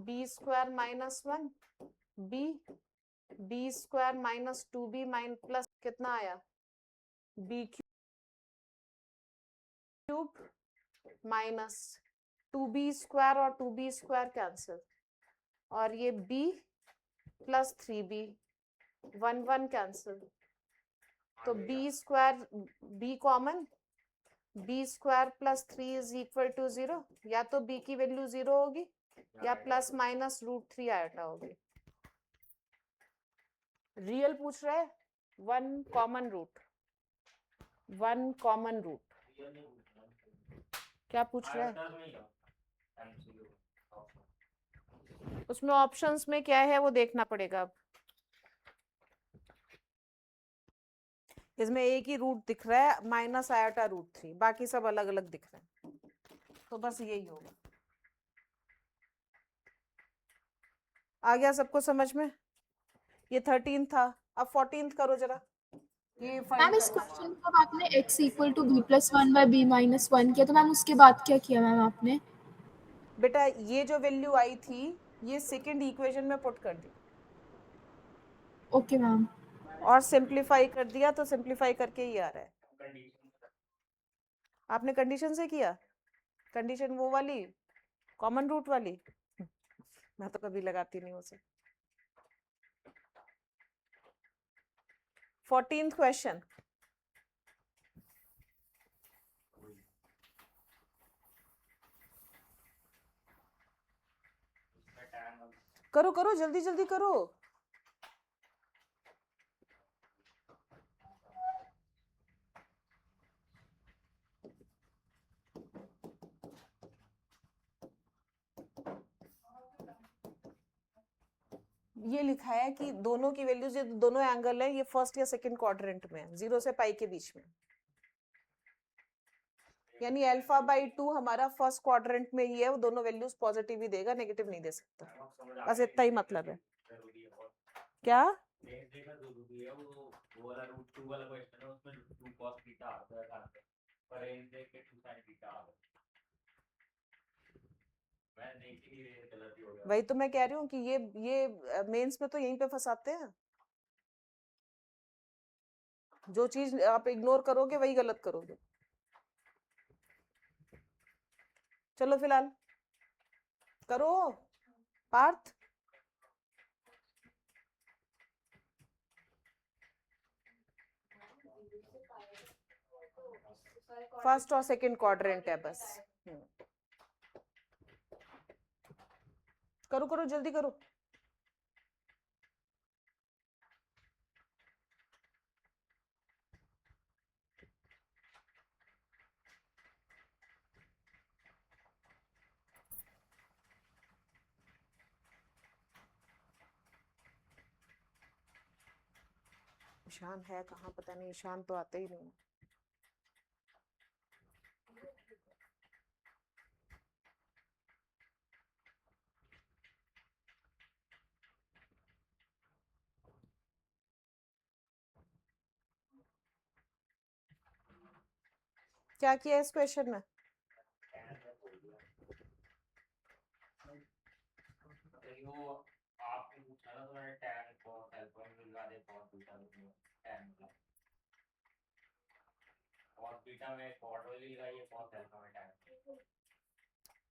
b square minus 1 b square minus 2b minus plus कितना आया, b cube minus 2b square और 2b square cancel, और ये b plus 3b 1 1 cancel, तो b square b common, b square plus 3 is equal to 0। या तो b की value 0 होगी या प्लस माइनस √3 आयोटा होगी। रियल पूछ रहे, 1 कॉमन रूट, 1 कॉमन रूट क्या पूछ रहा है? उसमें ऑप्शंस में क्या है वो देखना पड़ेगा। अब इसमें एक ही रूट दिख रहा है, माइनस आयोटा √3, बाकी सब अलग अलग दिख रहे हैं, तो बस यही होगा। आ गया सबको समझ में? ये 13 था, अब 14 करो जरा। ये मैम इस क्वेश्चन में जब आपने x equal to b plus 1 by b minus 1 किया, तो मैम उसके बाद क्या किया मैम आपने? बेटा ये जो वैल्यू आई थी ये सेकंड इक्वेशन में पुट कर दी। Okay ma'am. और सिंप्लीफाई कर दिया, तो सिंप्लीफाई करके ही आ रहा है। आपने कंडीशन से किया, कंडीशन वो वाली कॉमन रूट वाली, मैं तो कभी लगाती नहीं उसे। 14th क्वेश्चन, करो करो जल्दी जल्दी करो। ये लिखा है कि दोनों की वैल्यूज, ये दोनों एंगल है, ये फर्स्ट या सेकंड क्वाड्रेंट में है, 0 से पाई के बीच में, यानी अल्फा बाई 2 हमारा फर्स्ट क्वाड्रेंट में ही है, वो दोनों वैल्यूज पॉजिटिव ही देगा, नेगेटिव नहीं दे सकता। बस इतना ही मतलब है। क्या वही तो मैं कह रही हूँ कि ये मेंस में तो यहीं पे फंसाते हैं। जो चीज आप इग्नोर करोगे वही गलत करोगे। चलो फिलहाल करो पार्थ। फर्स्ट और सेकंड क्वाड्रेंट है बस। करो करो जल्दी करो। ईशान है कहाँ पता नहीं, ईशान तो आते ही नहीं। क्या किया इस क्वेश्चन में? आपने पूछा ना, तो मैंने tan cos alpha में मिलवा दे cos beta में tan मतलब cos beta में cot वाली लगाइए, cos alpha में tan।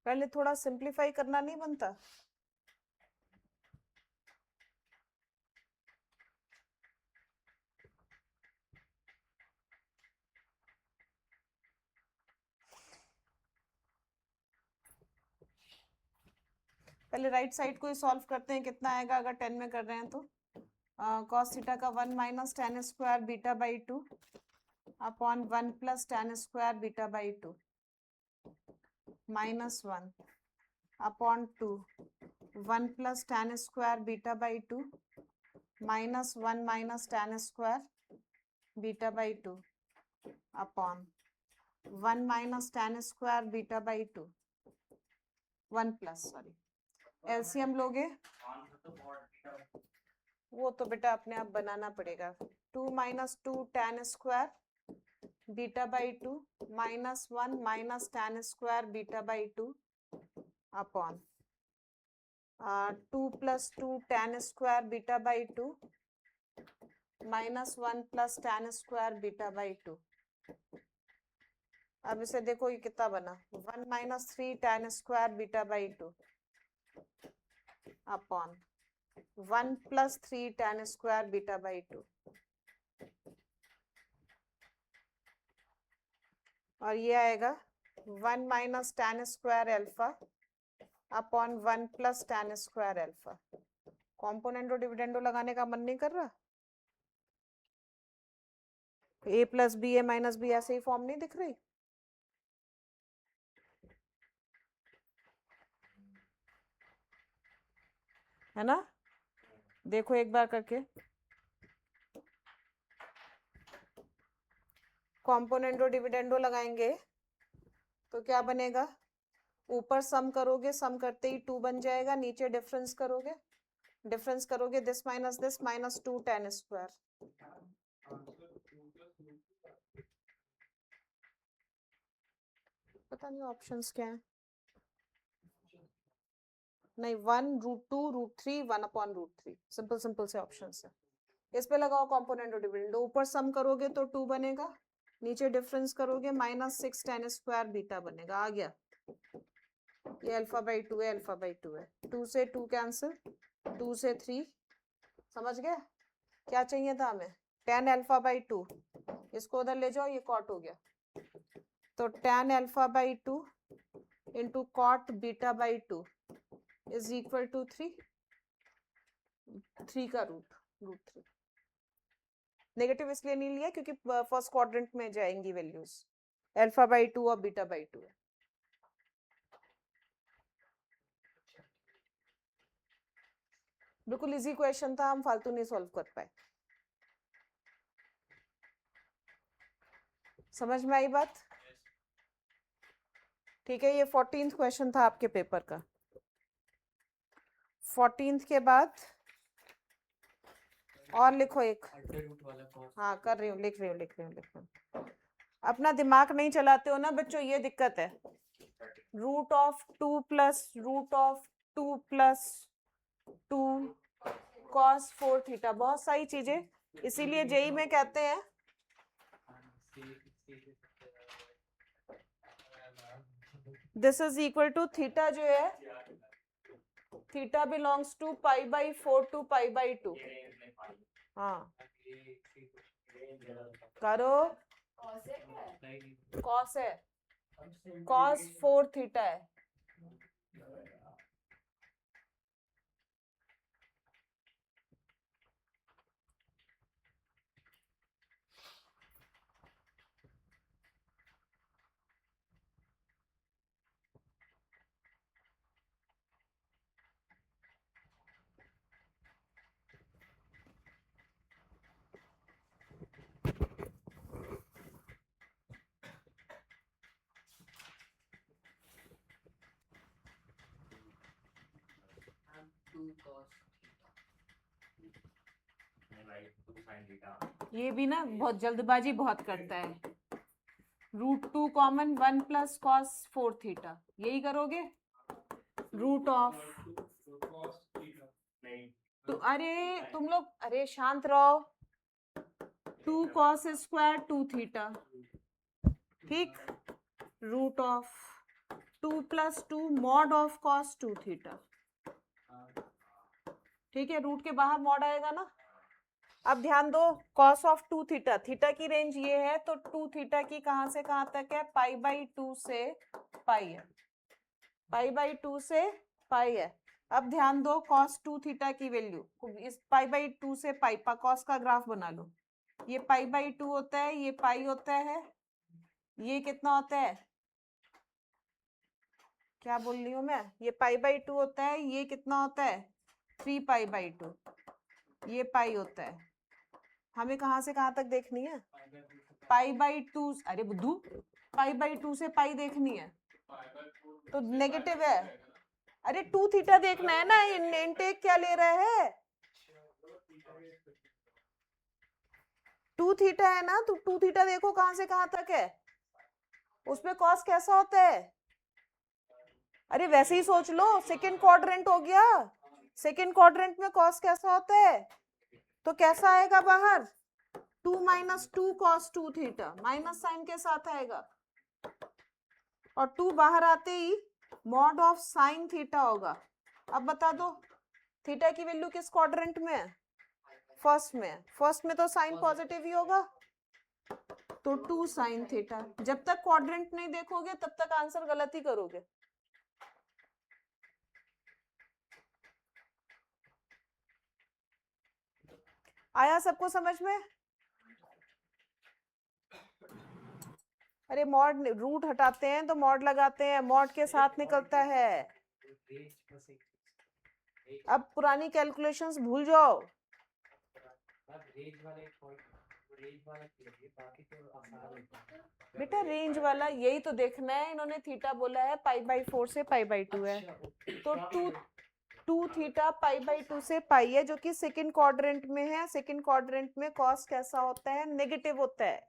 पहले थोड़ा सिंप्लीफाई करना नहीं बनता? पहले राइट साइड को ही सॉल्व करते हैं, कितना आएगा अगर 10 में कर रहे हैं तो। cos थीटा का 1 minus tan square beta by 2 upon 1 plus tan square beta by 2 minus 1 upon 2 1 plus tan square beta by 2 minus 1 minus tan square beta by 2 upon 1 minus tan square beta by 2 1 plus sorry LCM लोगे वो तो बेटा अपने आप बनाना पड़ेगा। 2 minus 2 tan square beta by 2 minus 1 minus tan square beta by 2 upon 2 plus 2 tan square beta by 2 minus 1 plus tan square beta by 2। अब इसे देखो ये कितना बना, 1 minus 3 tan square beta by 2 upon 1 plus 3 tan square beta by 2 और ये आएगा 1 minus tan square alpha upon 1 plus tan square alpha. Componendo dividendo लगाने का मन नहीं कर रहा? a plus b a minus B ऐसे ही फॉर्म नहीं दिख रही? है ना? देखो एक बार करके, कॉम्पोनेंटो डिविडेंडो लगाएंगे तो क्या बनेगा? ऊपर सम करोगे, सम करते ही 2 बन जाएगा, नीचे डिफरेंस करोगे, डिफरेंस करोगे दिस माइनस 2 tan स्क्वायर। पता नहीं ऑप्शंस क्या है, नहीं 1 root 2 root 3 1 upon root 3, simple simple से ऑप्शंस है। इस पे लगाओ कॉम्पोनेंट और डिविडेंडो, ऊपर सम करोगे तो 2 बनेगा, नीचे डिफरेंस करोगे माइनस 6 tan स्क्वायर बीटा बनेगा। आ गया, ये अल्फा बाई 2 है, अल्फा बाई 2 है, 2 से 2 कैंसिल, 2 से 3, समझ गया? क्या चाहिए था हमें? tan अल्फा बाई 2, इसको उधर ले जाओ, ये कॉट हो गया, तो tan alpha by 2 into cot beta by 2 is equal to 3 का रूट 3। नेगेटिव इसलिए नहीं लिया क्योंकि फर्स्ट क्वाड्रेंट में जाएंगी वैल्यूज, अल्फा बाई 2 और बीटा बाई 2 है। बिल्कुल इजी क्वेश्चन था, हम फालतू नहीं सॉल्व कर पाए। समझ में आई बात? ठीक है, ये 14th क्वेश्चन था आपके पेपर का। 14th के बाद और लिखो एक, हाँ कर रही हूँ, लिख रही हूँ। अपना दिमाग नहीं चलाते हो ना बच्चों, ये दिक्कत है। Root of 2 plus root of 2 plus 2 cos 4 theta, बहुत सारी चीजें, इसीलिए जेई में कहते हैं this is equal to theta जो है, theta belongs to pi by 4 to pi by 2। हाँ करो, कॉस है, कॉस 4 थीटा है। ये भी ना बहुत जल्दबाजी बहुत करता है। √2 कॉमन 1 प्लस कॉस 4 थीटा, यही करोगे। रूट ऑफ तो अरे तुम लोग अरे शांत रहो। 2 कॉस स्क्वायर 2 थीटा, ठीक। Root of 2 plus 2 mod of cos 2 theta, ठीक है। रूट के बाहर मॉड आएगा ना। अब ध्यान दो, कॉस ऑफ 2 थीटा, थीटा की रेंज ये है, तो 2 थीटा की कहां से कहां तक है, π/2 से पाई है, π/2 से पाई है। अब ध्यान दो, कॉस 2 थीटा की वैल्यू इस π/2 से पाई, कॉस का ग्राफ बना लो। ये π/2 होता है, ये पाई होता है, ये कितना होता है, क्या बोल रही हूं मैं, ये π/2 होता है, ये कितना होता है 3π/2, ये पाई होता है। हमें कहां से कहां तक देखनी है, π/2, अरे बुद्धू π/2 से पाई देखनी है तो नेगेटिव है। अरे 2 थीटा देखना है ना, इनटेक क्या ले रहा है, 2 थीटा है ना, तो 2 थीटा देखो कहां से कहां तक है, उसमें कॉस कैसा होता है। अरे वैसे ही सोच लो, सेकंड क्वाड्रेंट हो गया, सेकंड क्वाड्रेंट में कॉस कैसा होता है, तो कैसा आएगा बाहर, 2 - 2 cos 2 थीटा, माइनस साइन के साथ आएगा, और 2 बाहर आते ही मॉड ऑफ साइन थीटा होगा। अब बता दो थीटा की वैल्यू किस क्वाड्रेंट में है, फर्स्ट में, फर्स्ट में तो साइन पॉजिटिव ही होगा, तो 2 साइन थीटा। जब तक क्वाड्रेंट नहीं देखोगे तब तक आंसर गलत ही करोगे। आया सबको समझ में। अरे मॉड, रूट हटाते हैं तो मॉड लगाते हैं, मॉड के साथ निकलता है। अब पुरानी कैलकुलेशंस भूल जाओ। बेटा रेंज वाला यही तो देखना है, इन्होंने थीटा बोला है π/4 से π/2 है, तो 2 थीटा π/2 से पाई है, जो कि सेकंड क्वाड्रेंट में है। सेकंड क्वाड्रेंट में कॉस कैसा होता है, नेगेटिव होता है।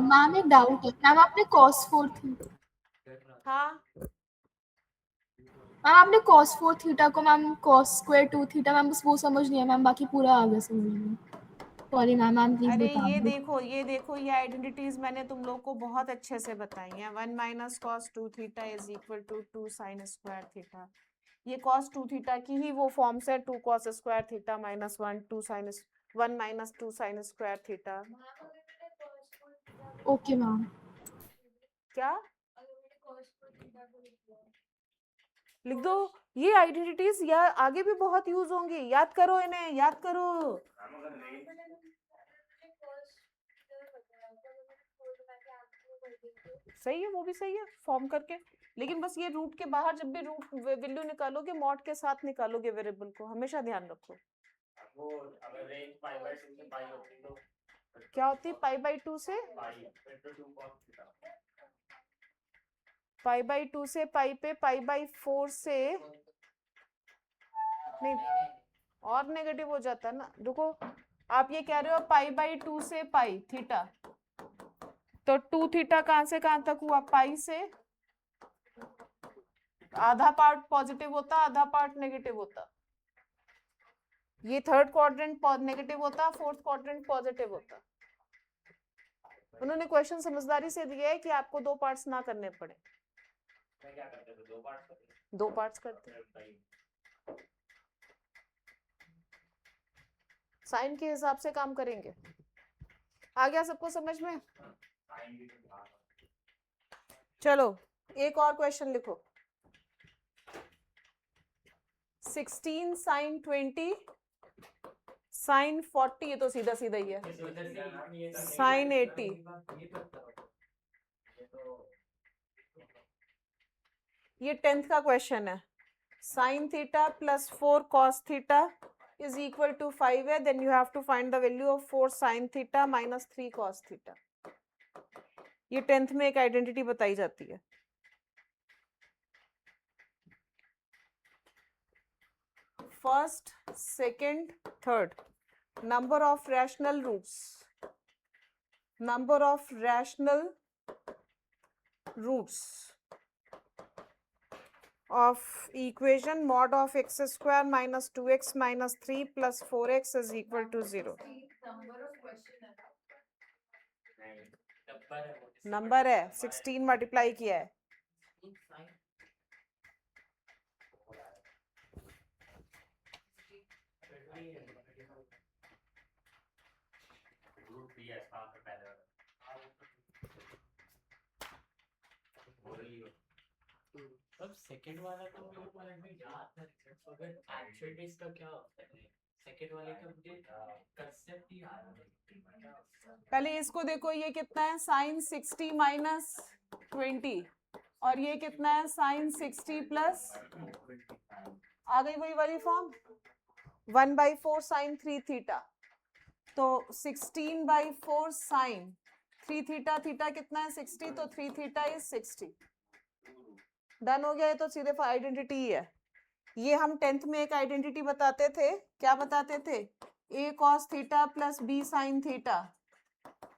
मैम एक डाउट है, मैम आपने cos 4 थीटा, हाँ मैम आपने cos 4 थीटा को ma'am cos square 2 theta, ma'am बस वो समझ नहीं है मैम, बाकी पूरा आ गया समझ में। सॉरी मैम, मैम प्लीज अरे बता ये दो। देखो ये देखो, ये आइडेंटिटीज मैंने तुम लोग को बहुत अच्छे से बताई हैं। 1 - cos 2 theta is equal to 2 sin square theta. ये cos 2 थीटा की ही वो फॉर्म्स है, 2 cos square theta minus 1 2 sin 1 - 2 sin square theta. Okay ma'am. क्या लिख दो, ये आइडेंटिटीज या आगे भी बहुत यूज होंगी, याद करो इन्हें, याद करो। सही है, वो भी सही है फॉर्म करके, लेकिन बस ये रूट के बाहर जब भी रूट वैल्यू निकालोगे मॉड के साथ निकालोगे वेरिएबल को, हमेशा ध्यान रखो। वो अगर रेंज π/2 से पाई होती तो क्या होती है π/2 से पाई फिर तो 2 cos थीटा, π/2 से पाई पे π/4 से नहीं और नेगेटिव हो जाता है ना। देखो आप ये कह रहे हो π/2 से पाई थीटा, तो 2 थीटा कहां से कहां तक हुआ, पाई से, आधा पार्ट पॉजिटिव होता आधा पार्ट नेगेटिव होता, ये थर्ड क्वाड्रेंट नेगेटिव होता, फोर्थ क्वाड्रेंट पॉजिटिव होता। उन्होंने क्वेश्चन समझदारी से दिया है कि आपको 2 पार्ट्स ना करने पड़े। मैं क्या करते थे, 2 पार्ट्स करते थे। 2 पार्ट्स करते हैं। साइन के हिसाब से काम करेंगे। आ गया सबको समझ में? साइन भी तो था। चलो एक और क्वेश्चन लिखो। 16 sin 20 sin 40, ये तो सीधा सीधा ही है। Sin 80 ये 10th का क्वेश्चन है। sin theta plus 4 cos theta is equal to 5 है, then you have to find the value of 4 sin theta minus 3 cos theta. ये 10th में एक आइडेंटिटी बताई जाती है। First, second, third, number of rational roots, number of rational roots of equation mod of x square minus 2x minus 3 plus 4x is equal to 0. Number है 16 multiply किया है। अब सेकंड वाला तो मेरे को अभी याद है, अगर एक्चुअल इसका क्या होता है, सेकंड वाले का मुझे कांसेप्ट ही याद नहीं। पहले इसको देखो, ये कितना है sin 60 माइनस 20 और ये कितना है sin 60 प्लस, आ गई वही वाली फॉर्म 1/4 sin 3 थीटा। तो 16/4 sin 3 थीटा, थीटा कितना है 60, तो 3 थीटा इज 60। डन हो गया। ये तो सीधे आइडेंटिटी ही है। ये हम 10th में एक आइडेंटिटी बताते थे, क्या बताते थे, a cos theta plus b sin theta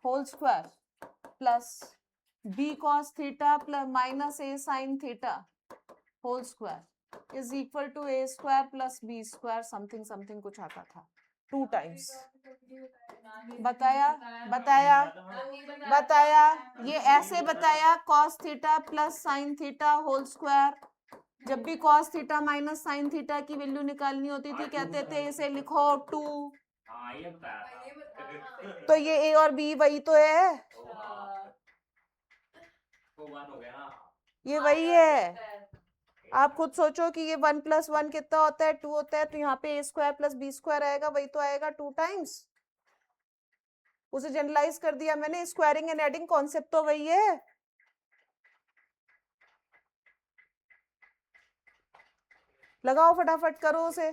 whole square plus b cos theta plus minus a sin theta whole square is equal to a square plus b square something something कुछ आता था 2 times. बताया बताया बताया, ये ऐसे बताया cos theta plus sin theta whole square. जब भी cos theta minus sin theta की वैल्यू निकालनी होती थी कहते थे इसे लिखो 2। हाँ ये बताया था। तो ये a और b वही तो है, वो 1 हो गया ना। ये वही है। आप खुद सोचो कि ये 1 + 1 कितना होता है, 2 होता है, तो यहाँ पे a square plus b square आएगा, वही तो आएगा 2 टाइम्स। उसे जनरलाइज कर दिया मैंने, स्क्वायरिंग एंड एडिंग कॉन्सेप्ट तो वही है। लगाओ फटाफट करो उसे।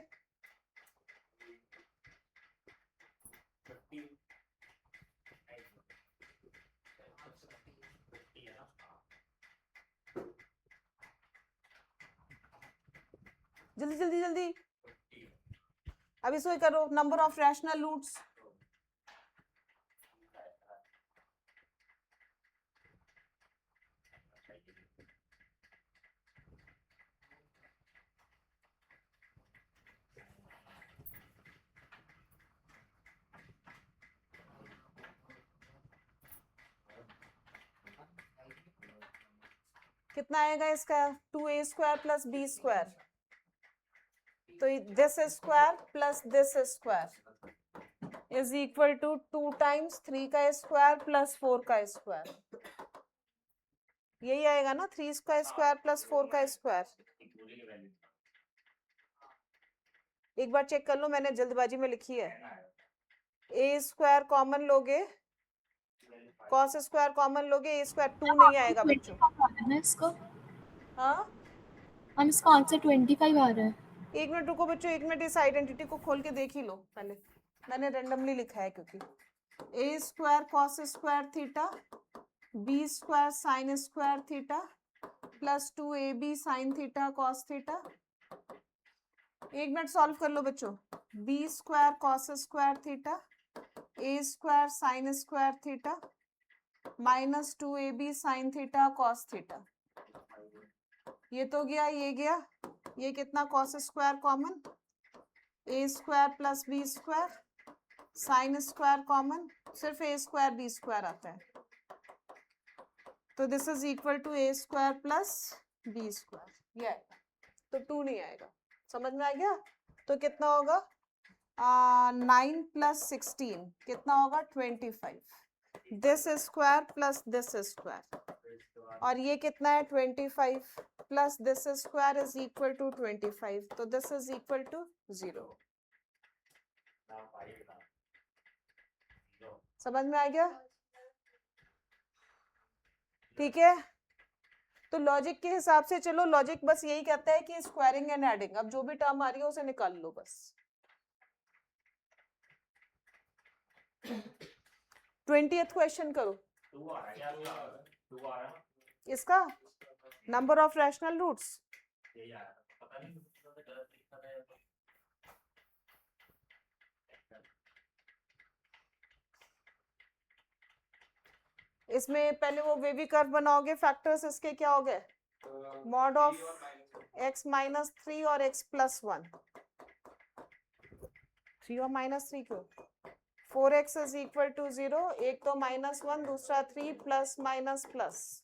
जल्दी जल्दी जल्दी, अब इसको करो। नंबर ऑफ रैशनल रूट्स, कितना आएगा इसका, 2a square plus b square, तो this square plus this square is equal to 2 times 3 का स्क्वायर प्लस 4 का स्क्वायर। यही आएगा ना, 3 का स्क्वायर प्लस 4 का स्क्वायर। एक बार चेक कर लो, मैंने जल्दबाजी में लिखी है। a स्क्वायर कॉमन लोगे, cos स्क्वायर कॉमन लोगे, a स्क्वायर 2 नहीं आएगा बच्चों। 25 आ रहा है ना इसका, हाँ हम इसका आंसर 25 आ रहा है। एक मिनट रुको बच्चों, एक मिनट इस आइडेंटिटी को खोल के देख ही लो पहले, मैंने रैंडमली लिखा है क्योंकि a square cos square theta b square sin square theta plus 2ab sin theta cos theta. एक मिनट सॉल्व कर लो बच्चों। b square cos square theta a square sin square theta minus 2ab sin theta cos theta. ये तो गया, ये गया, ये कितना cos square common, a square plus b square sin square common, सिर्फ a स्क्वायर b स्क्वायर आता है, तो this is equal to a square plus b square, ये आएगा, तो 2 नहीं आएगा। समझ में आ गया? तो कितना होगा 9 प्लस 16 कितना होगा 25, this square plus this square, और ये कितना है 25 plus this square is equal to 25, तो दिस इज इक्वल टू 0। समझ में आ गया? ठीक है, तो लॉजिक के हिसाब से चलो, लॉजिक बस यही कहता है कि स्क्वायरिंग एंड एडिंग, अब जो भी टर्म आ रही है उसे निकाल लो बस। 20th क्वेश्चन करो। 2 आ रहा है, क्या 2 आ रहा है? इसका नंबर ऑफ रैशनल रूट्स, यही आ रहा है, पता नहीं गलत लिखा था या तो। इसमें पहले वो वेवी कर्व बनाओगे, फैक्टर्स इसके क्या हो गए, मॉड ऑफ x माइनस 3 और x प्लस 1, 3 और माइनस 3 क्यों, 4x इज इक्वल टू 0, एक तो -1 दूसरा 3 प्लस माइनस प्लस,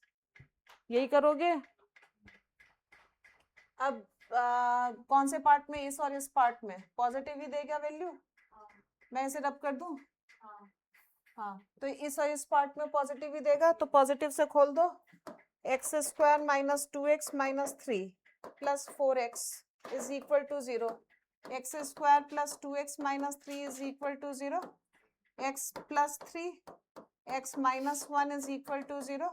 यही करोगे। अब कौन से पार्ट में, इस और इस पार्ट में पॉजिटिव ही देगा वैल्यू, मैं इसे रब कर दूं, हाँ, तो इस और इस पार्ट में पॉजिटिव ही देगा, तो पॉजिटिव से खोल दो, x square minus 2x minus 3 plus 4x is equal to 0, x square plus 2x minus 3 is equal to 0, x plus 3 x minus 1 is equal to 0,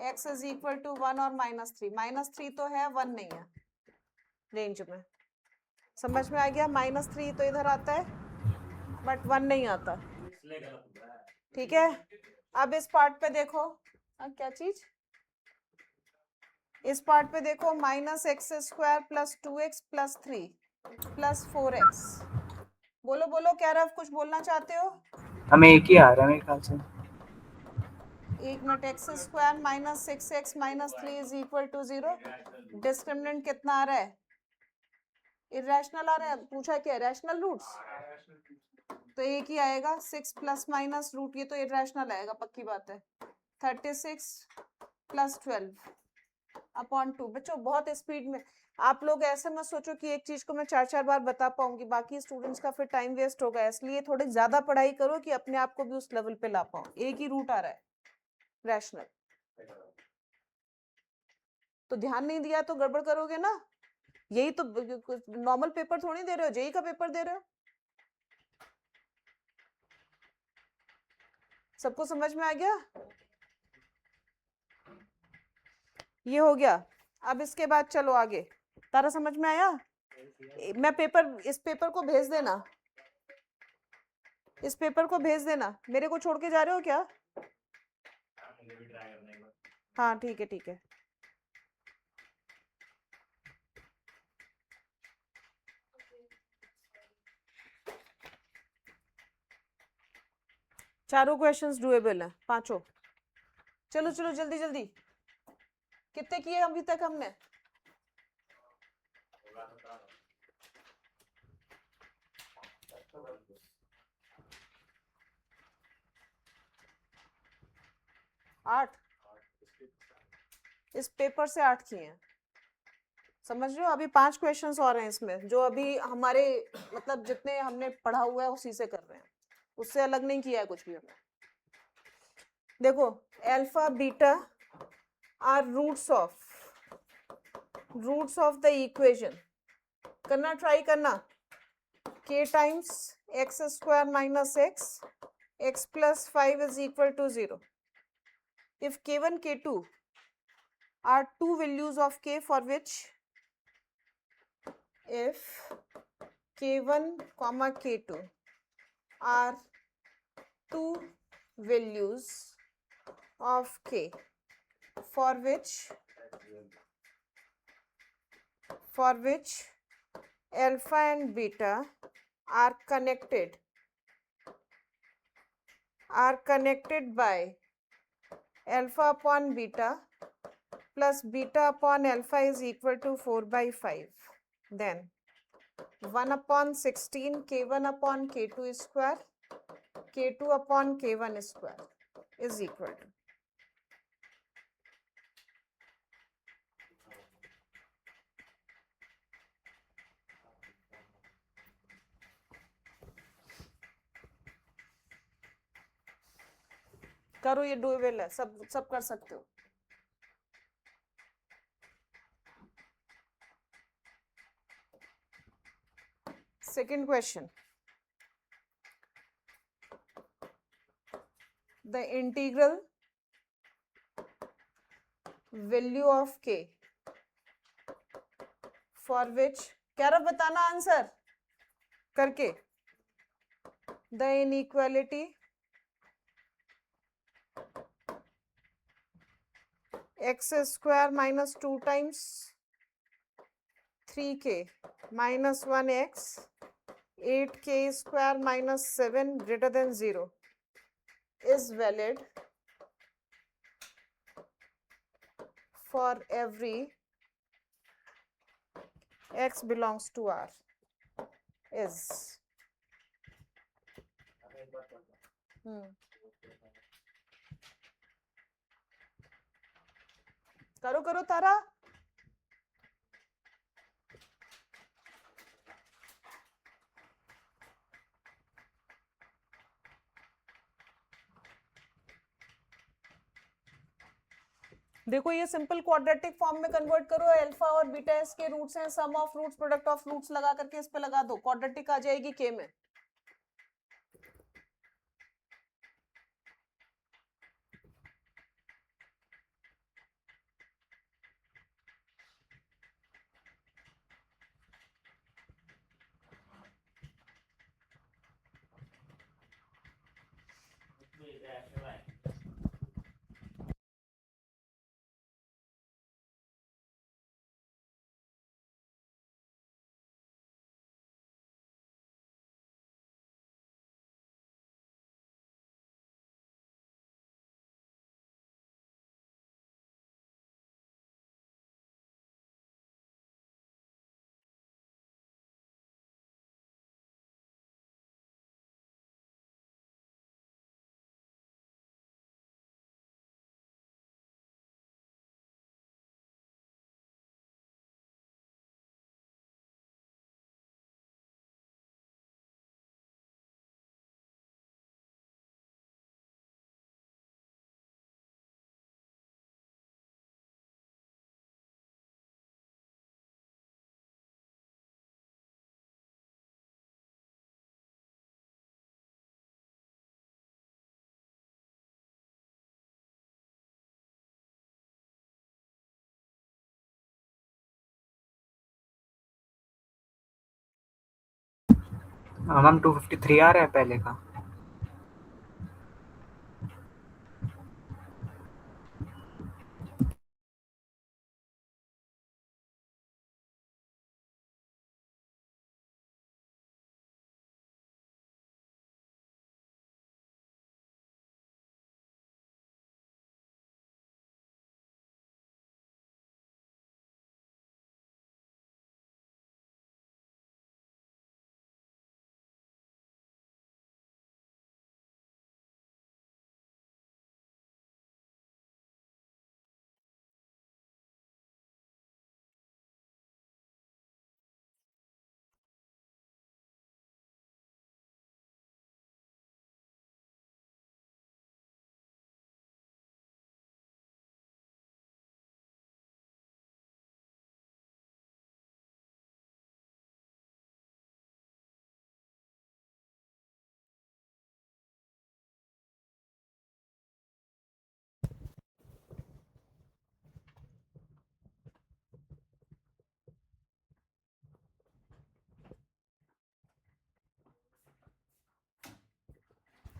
x is equal to 1 और -3 तो है, 1 नहीं है रेंज में। समझ में आ गया? -3 तो इधर आता है बट 1 नहीं आता, इसलिए गलत हो रहा है। ठीक है। अब इस पार्ट पे देखो, क्या चीज, इस पार्ट पे देखो, -x square plus 2x plus 3 plus 4x, बोलो बोलो, क्या रफ कुछ बोलना चाहते हो? हमें एक ही आ रहा है मेरे ख्याल से। एक minute, x square minus 6x minus 3 is equal to 0, discriminant कितना आ रहा है, इरेशनल आ रहा है, पूछा क्या रैशनल रूट्स, तो एक ही आएगा 6 प्लस माइनस रूट, ये तो इरेशनल आएगा पक्की बात है, 36 प्लस 12 अपॉन 2। बच्चों बहुत स्पीड में, आप लोग ऐसे मत सोचो कि एक चीज को मैं 4 बार बता पाऊंगी, बाकी स्टूडेंट्स का फिर टाइम वेस्ट होगा, इसलिए थोड़ी ज्यादा पढ़ाई करो कि अपने आप को भी उस लेवल पे ला पाओ। एक ही रूट आ रहा है रैशनल, तो ध्यान नहीं दिया तो गड़बड़ करोगे ना, यही तो नॉर्मल पेपर थोड़ी दे रहे हो, जेई का पेपर दे रहे हो। सबको समझ में आ गया? ये हो गया। अब इसके बाद चलो आगे, तारा समझ में आया? मैं पेपर, इस पेपर को भेज देना, इस पेपर को भेज देना, मेरे को छोड़ के जा रहे हो क्या? मुझे भी ट्राई करना है एक बार। हाँ ठीक है ठीक है। चारों क्वेश्चंस डुएबल हैं, पांचों। चलो चलो जल्दी जल्दी, कितने किए अभी तक हमने? होगा तो था। 8, इस पेपर से 8 किए हैं, समझ रहे हो? अभी 5 क्वेश्चंस और हैं इसमें, जो अभी हमारे मतलब जितने हमने पढ़ा हुआ है उसी से कर रहे हैं, उससे अलग नहीं किया है कुछ भी हमने। देखो, alpha beta are roots of the equation, करना ट्राई करना, k times x square minus x plus 5 is equal to 0 if k1 k2 are two values of k for which if k1 comma k2 are two values of k for which alpha and beta are connected by alpha upon beta plus beta upon alpha is equal to 4/5, then 1 upon 16 k1 upon k2 square k2 upon k1 square is equal to करो, ये doable है, सब सब कर सकते हो। Second question, the integral value of k for which, क्या रहा बताना आंसर करके, the inequality x square minus 2 times 3k minus 1x 8k square minus 7 greater than 0 is valid for every x belongs to R is करो करो तारा। देखो ये simple quadratic form में convert करो, अल्फा और बीटा एस के roots हैं, sum of roots product of roots लगा करके इस पे लगा दो, क्वाड्रेटिक आ जाएगी के में। मैम 253 आ रहा है पहले का।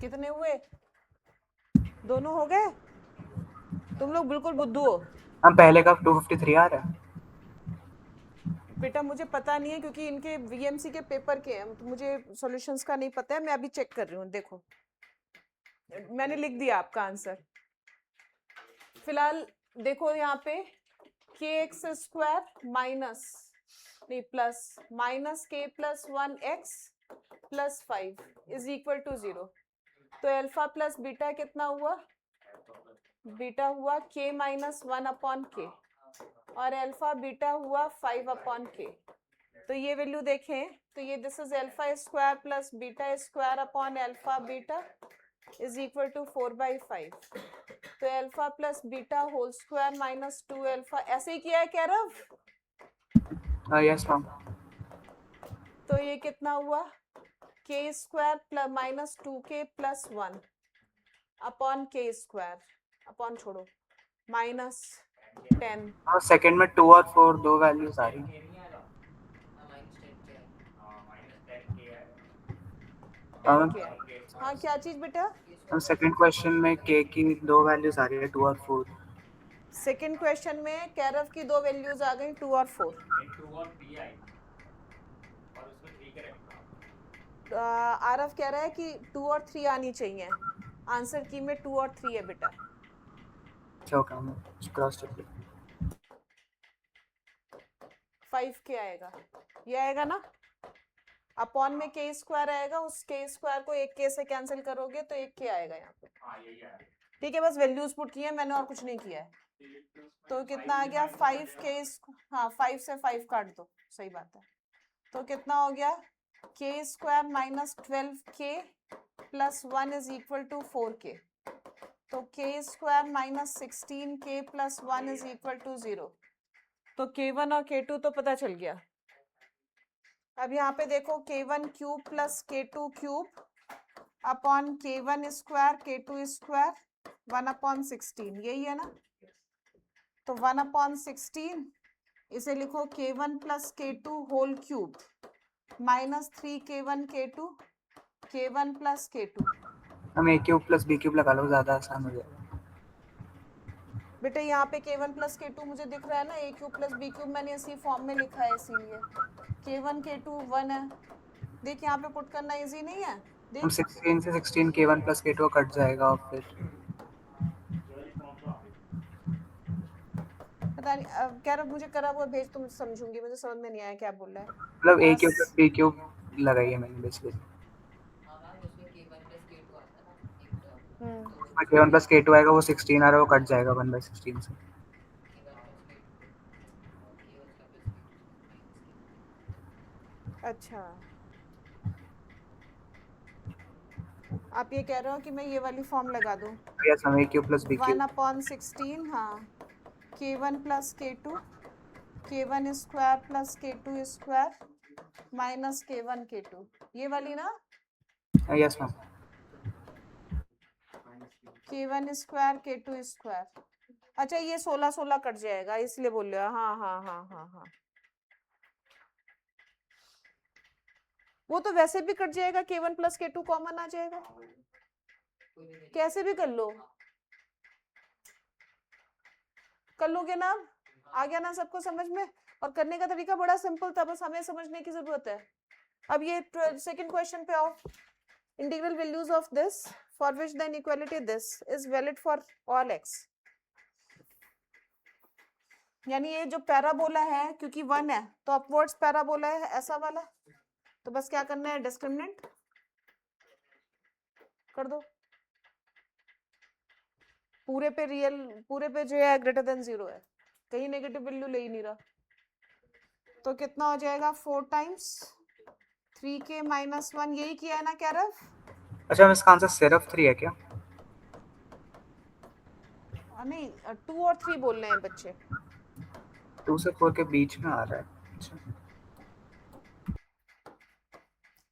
कितने हुए, दोनों हो गए? तुम लोग बिल्कुल बुद्धू हो। मैम पहले का 253 आ रहा है। बेटा मुझे पता नहीं है क्योंकि इनके वीएमसी के पेपर के हैं, तो मुझे सॉल्यूशंस का नहीं पता है, मैं अभी चेक कर रही हूँ। देखो मैंने लिख दिया आपका आंसर। फिलहाल देखो यहाँ पे के एक्स स्क्वायर माइनस नहीं plus minus k plus 1x plus 5 is equal to 0। तो अल्फा प्लस बीटा कितना हुआ? बीटा हुआ k माइनस 1 अपॉन के और अल्फा बीटा हुआ 5 अपॉन के। तो ये वैल्यू देखें तो ये this is alpha square plus beta square upon alpha beta is equal to 4/5। तो alpha plus beta whole square minus 2 alpha, ऐसे ही किया है कैरव। Yes ma'am. तो ये कितना हुआ, के square plus minus 2k plus 1 upon के स्क्वायर, अपॉन छोड़ो, माइनस 10। और सेकंड में 2 और 4 दो वैल्यूज आ रही हैं। नहीं आएगा। माइनस 10 के हाँ -10k आएगा। 10k। हाँ क्या चीज बेटा? हम सेकंड क्वेश्चन में k की दो वैल्यूज आ रही है 2 और 4। सेकंड क्वेश्चन में कैरव की दो वैल्यूज आ गई 2 और 4। 2 और 3 आई और उसमें 3 करेक्ट था। आरव कह रहा है कि 2 और 3 आनी चाहिए, आंसर की में 2 और 3 है बेटा। अच्छा ओके, हम क्रॉस चेक 5k आएगा, ये आएगा ना, अपॉन में के स्क्वायर आएगा, उस के स्क्वायर को एक के से कैंसिल करोगे तो एक के आएगा यहाँ पे। हाँ यही आया। ठीक है, बस वैल्यूज पुट की है मैंने और कुछ नहीं किया है। तो कितना आ गया 5k, हाँ 5 से 5 काट दो, सही बात है। तो कितना हो गया, k square minus 12k plus 1 is equal to 4k। तो k square minus 16k plus 1 is equal to 0। तो k1 और k2 तो पता चल गया। अब यहाँ पे देखो k1 cube plus k2 cube upon k1 square k2 square 1/16, यही है ना। तो 1/16 इसे लिखो k1 plus k2 whole cube minus 3k1 k2 k1 plus k2। हम a cube plus b cube लगा लो, ज़्यादा आसान हो जाएगा। बेटे यहाँ पे k1 प्लस k2 मुझे दिख रहा है ना, a cube plus b cube मैंने इसी फॉर्म में लिखा है, इसीलिए k1 k2 1 है। देख यहाँ पे पुट करना इजी नहीं है, हम देख 16 से 16 k1 प्लस k2 कट जाएगा और फिर पता नहीं, कह रहा मुझे करा हुआ भेज तो मुझे समझूंगी, मुझे समझ में नहीं आया क्या बोल रहा है। मतलब a cube plus b cube लगाई है मैंने बेसिकली। हाँ मैम उसमें k1 प्लस k2 आता है ना एक टर्म, हम्म, तो उसमें k1 प्लस k2 आएगा, वो 16 आ रहा है, वो कट जाएगा 1/16 से। k1 प्लस k2 और k उसका प्लस k2 माइनस k1। अच्छा आप ये कह रहे हो कि मैं ये वाली फॉर्म लगा दूं, यस हम a क्यूब प्लस b 1/16, हाँ k1 plus k2 k1 square plus k2 square minus k1 k2, ये वाली ना, cube. Yes ma'am. k1 square k2 square. अच्छा ये 16 कट जाएगा इसलिए बोल रहे हो, हाँ हाँ हाँ हाँ हाँ, वो तो वैसे भी कट जाएगा, k1 प्लस k2 कॉमन आ जाएगा, कैसे भी कर लो, कर लोगे ना, आ गया ना सबको समझ में। और करने का तरीका बड़ा सिंपल था, बस हमें समझने की जरूरत है। अब ये सेकंड क्वेश्चन पे आओ, integral values of this for which the inequality this is valid for all x, यानी ये जो पैराबोला है क्योंकि 1 है तो अपवर्ड्स पैराबोला है ऐसा वाला, तो बस क्या करना है, डिस्क्रिमिनेंट कर दो, पूरे पे रियल, पूरे पे जो है ग्रेटर देन 0 है, कहीं नेगेटिव वैल्यू ले ही नहीं रहा। तो कितना हो जाएगा 4 टाइम्स 3k माइनस 1, यही किया है ना कैरव। अच्छा हम इसका आंसर सिर्फ 3 है क्या? नहीं 2 और 3 बोल रहे हैं बच्चे। 2 से 4 के बीच में आ रहा है। अच्छा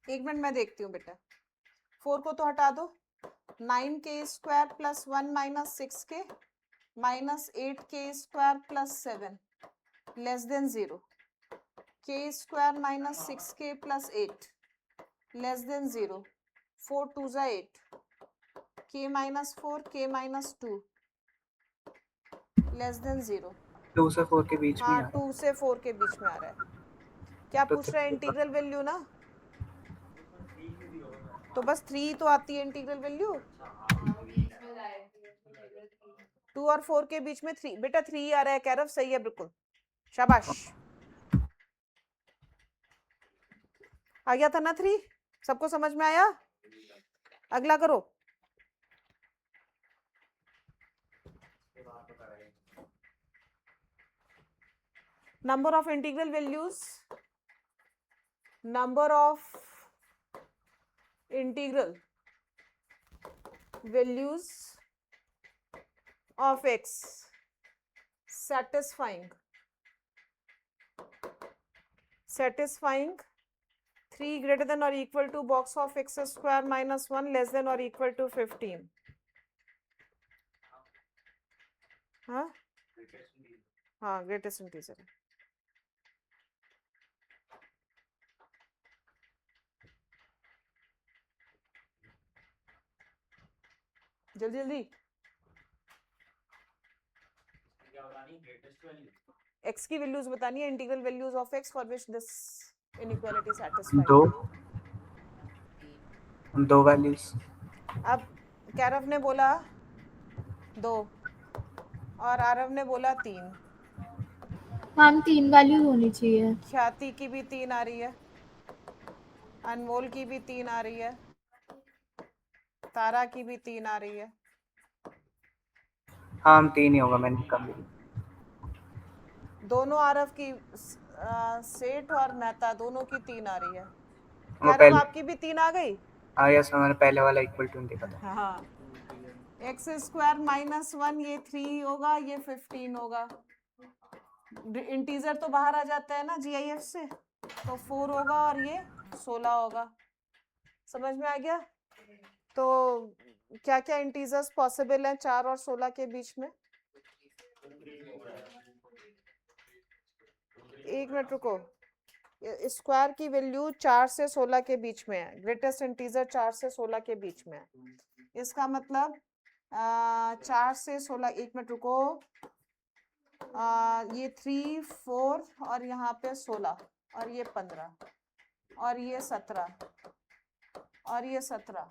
एक मिनट मैं देखती हूँ बेटा, 4 को तो हटा दो, 9k square plus 1 minus 6k minus 8k square plus 7 less than 0, k square minus 6k plus 8 less than 0, 4 2 जा 8, k minus 4 k minus 2 less than 0। 2 से 4 के बीच में हाँ आ रहा 2 से 4 के बीच में आ रहा है। क्या तो पूछ रहा है, इंटीग्रल वैल्यू ना, तो बस 3 तो आती है इंटीग्रल वैल्यू, 2 और 4 के बीच में 3, बेटा 3 आ रहा है कैरव, सही है बिल्कुल, शाबाश, आ गया था ना 3, सबको समझ में आया। अगला करो, number of integral values, number of integral values of x satisfying 3 greater than or equal to box of x square minus 1 less than or equal to 15. हाँ हाँ ग्रेटेस्ट इंटीजर है. जल्दी जल्दी क्या बतानी ग्रेटेस्ट वैल्यू x की values बतानी है. Integral values of x for which this inequality satisfied. दो वैल्यूज. अब कैरव ने बोला 2 और आरव ने बोला 3. मैम 3 वैल्यू होनी चाहिए. ख्याति की भी 3 आ रही है, अनमोल की भी 3 आ रही है, तारा की भी 3 आ रही है. हाँ हम 3 ही होगा. मैंने कम लिया. दोनों आरव की सेठ और मेहता दोनों की 3 आ रही है. वो कैरव पहले आपकी भी 3 आ गई. हाँ यस मैंने पहले वाला इक्वल टू देखा था. हाँ एक्स स्क्वायर माइनस 1 ये 3 होगा, ये 15 होगा. इंटीजर तो बाहर आ जाता है ना GIF से, तो 4 होगा और ये 16 होगा. समझ में आ गया. तो क्या क्या इंटीजर्स पॉसिबल हैं 4 और 16 के बीच में. एक मिनट रुको. स्क्वायर की वैल्यू 4 से 16 के बीच में है. ग्रेटेस्ट इंटीजर 4 से 16 के बीच में है. इसका मतलब 4 से 16. एक मिनट रुको. ये 3 4 और यहाँ पे 16 और ये 15 और ये 17 और ये 17.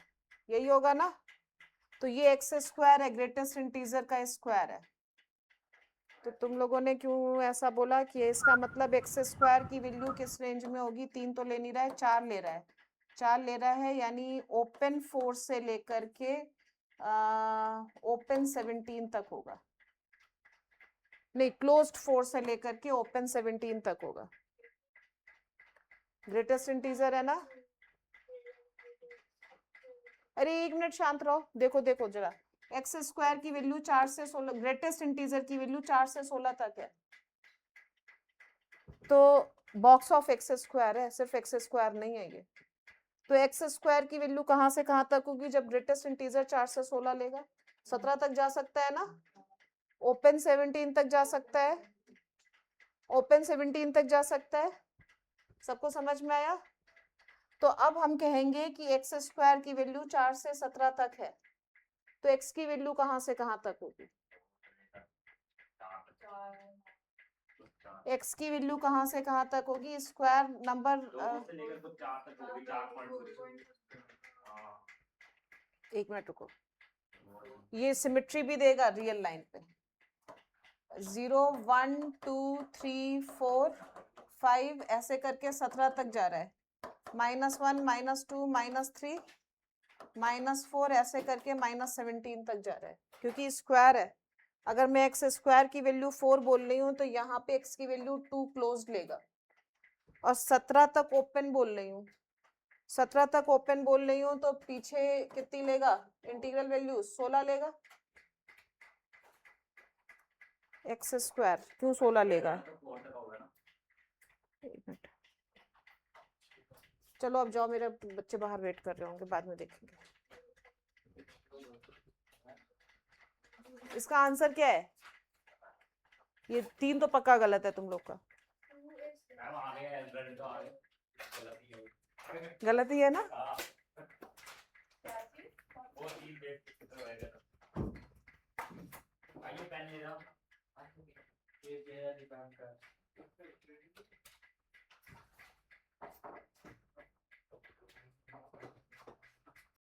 यही होगा ना. तो ये एक्स स्क्वायर है, ग्रेटेस्ट इंटीजर का स्क्वायर है. तो तुम लोगों ने क्यों ऐसा बोला कि इसका मतलब एक्स स्क्वायर की वैल्यू किस रेंज में होगी. 3 तो ले नहीं रहा है, 4 ले रहा है. 4 ले रहा है यानी ओपन 4 से लेकर के ओपन 17 तक होगा. नहीं, क्लोज्ड 4 से लेकर के ओपन 17 तक होगा. ग्रेटेस्ट इंटीजर है ना. अरे एक मिनट शांत रहो. देखो देखो जरा. एक्स स्क्वायर की वैल्यू 4 से 16, ग्रेटेस्ट इंटीजर की वैल्यू 4 से 16 तक है. तो बॉक्स ऑफ एक्स स्क्वायर है, सिर्फ एक्स स्क्वायर नहीं है ये. तो एक्स स्क्वायर की वैल्यू कहां से कहां तक होगी जब ग्रेटेस्ट इंटीजर 4 से 16 लेगा. 17 तक जा सकता है ना. ओपन 17 तक जा सकता है. ओपन 17 तक जा सकता है. सबको समझ में आया. तो अब हम कहेंगे कि एक्स स्क्वायर की वैल्यू 4 से 17 तक है. तो एक्स की वैल्यू कहां से कहां तक होगी. एक्स की वैल्यू कहां से कहां तक होगी. स्क्वायर नंबर एक मिनट रुको. ये सिमेट्री भी देगा रियल लाइन पे. 0 1 2 3 4 5 ऐसे करके 17 तक जा रहा है. -1 -2 -3 -4 ऐसे करके -17 तक जा रहा है. क्योंकि स्क्वायर है. अगर मैं एक्स स्क्वायर की वैल्यू 4 बोल रही हूँ तो यहाँ पे एक्स की वैल्यू 2 क्लोज लेगा. और 17 तक ओपन बोल रही हूँ. 17 तक ओपन बोल रही हूँ तो पीछे कितनी लेगा इंटीग्रल वैल्यू. 16 लेगा. एक्स स्क्वायर क्यों 16 लेगा. एक मिनट. चलो अब जाओ, मेरे बच्चे बाहर वेट कर रहे होंगे, बाद में देखेंगे. इसका आंसर क्या है. ये 3 तो पक्का गलत है तुम लोग का. गलत ही है ना. पेन ले जाओ.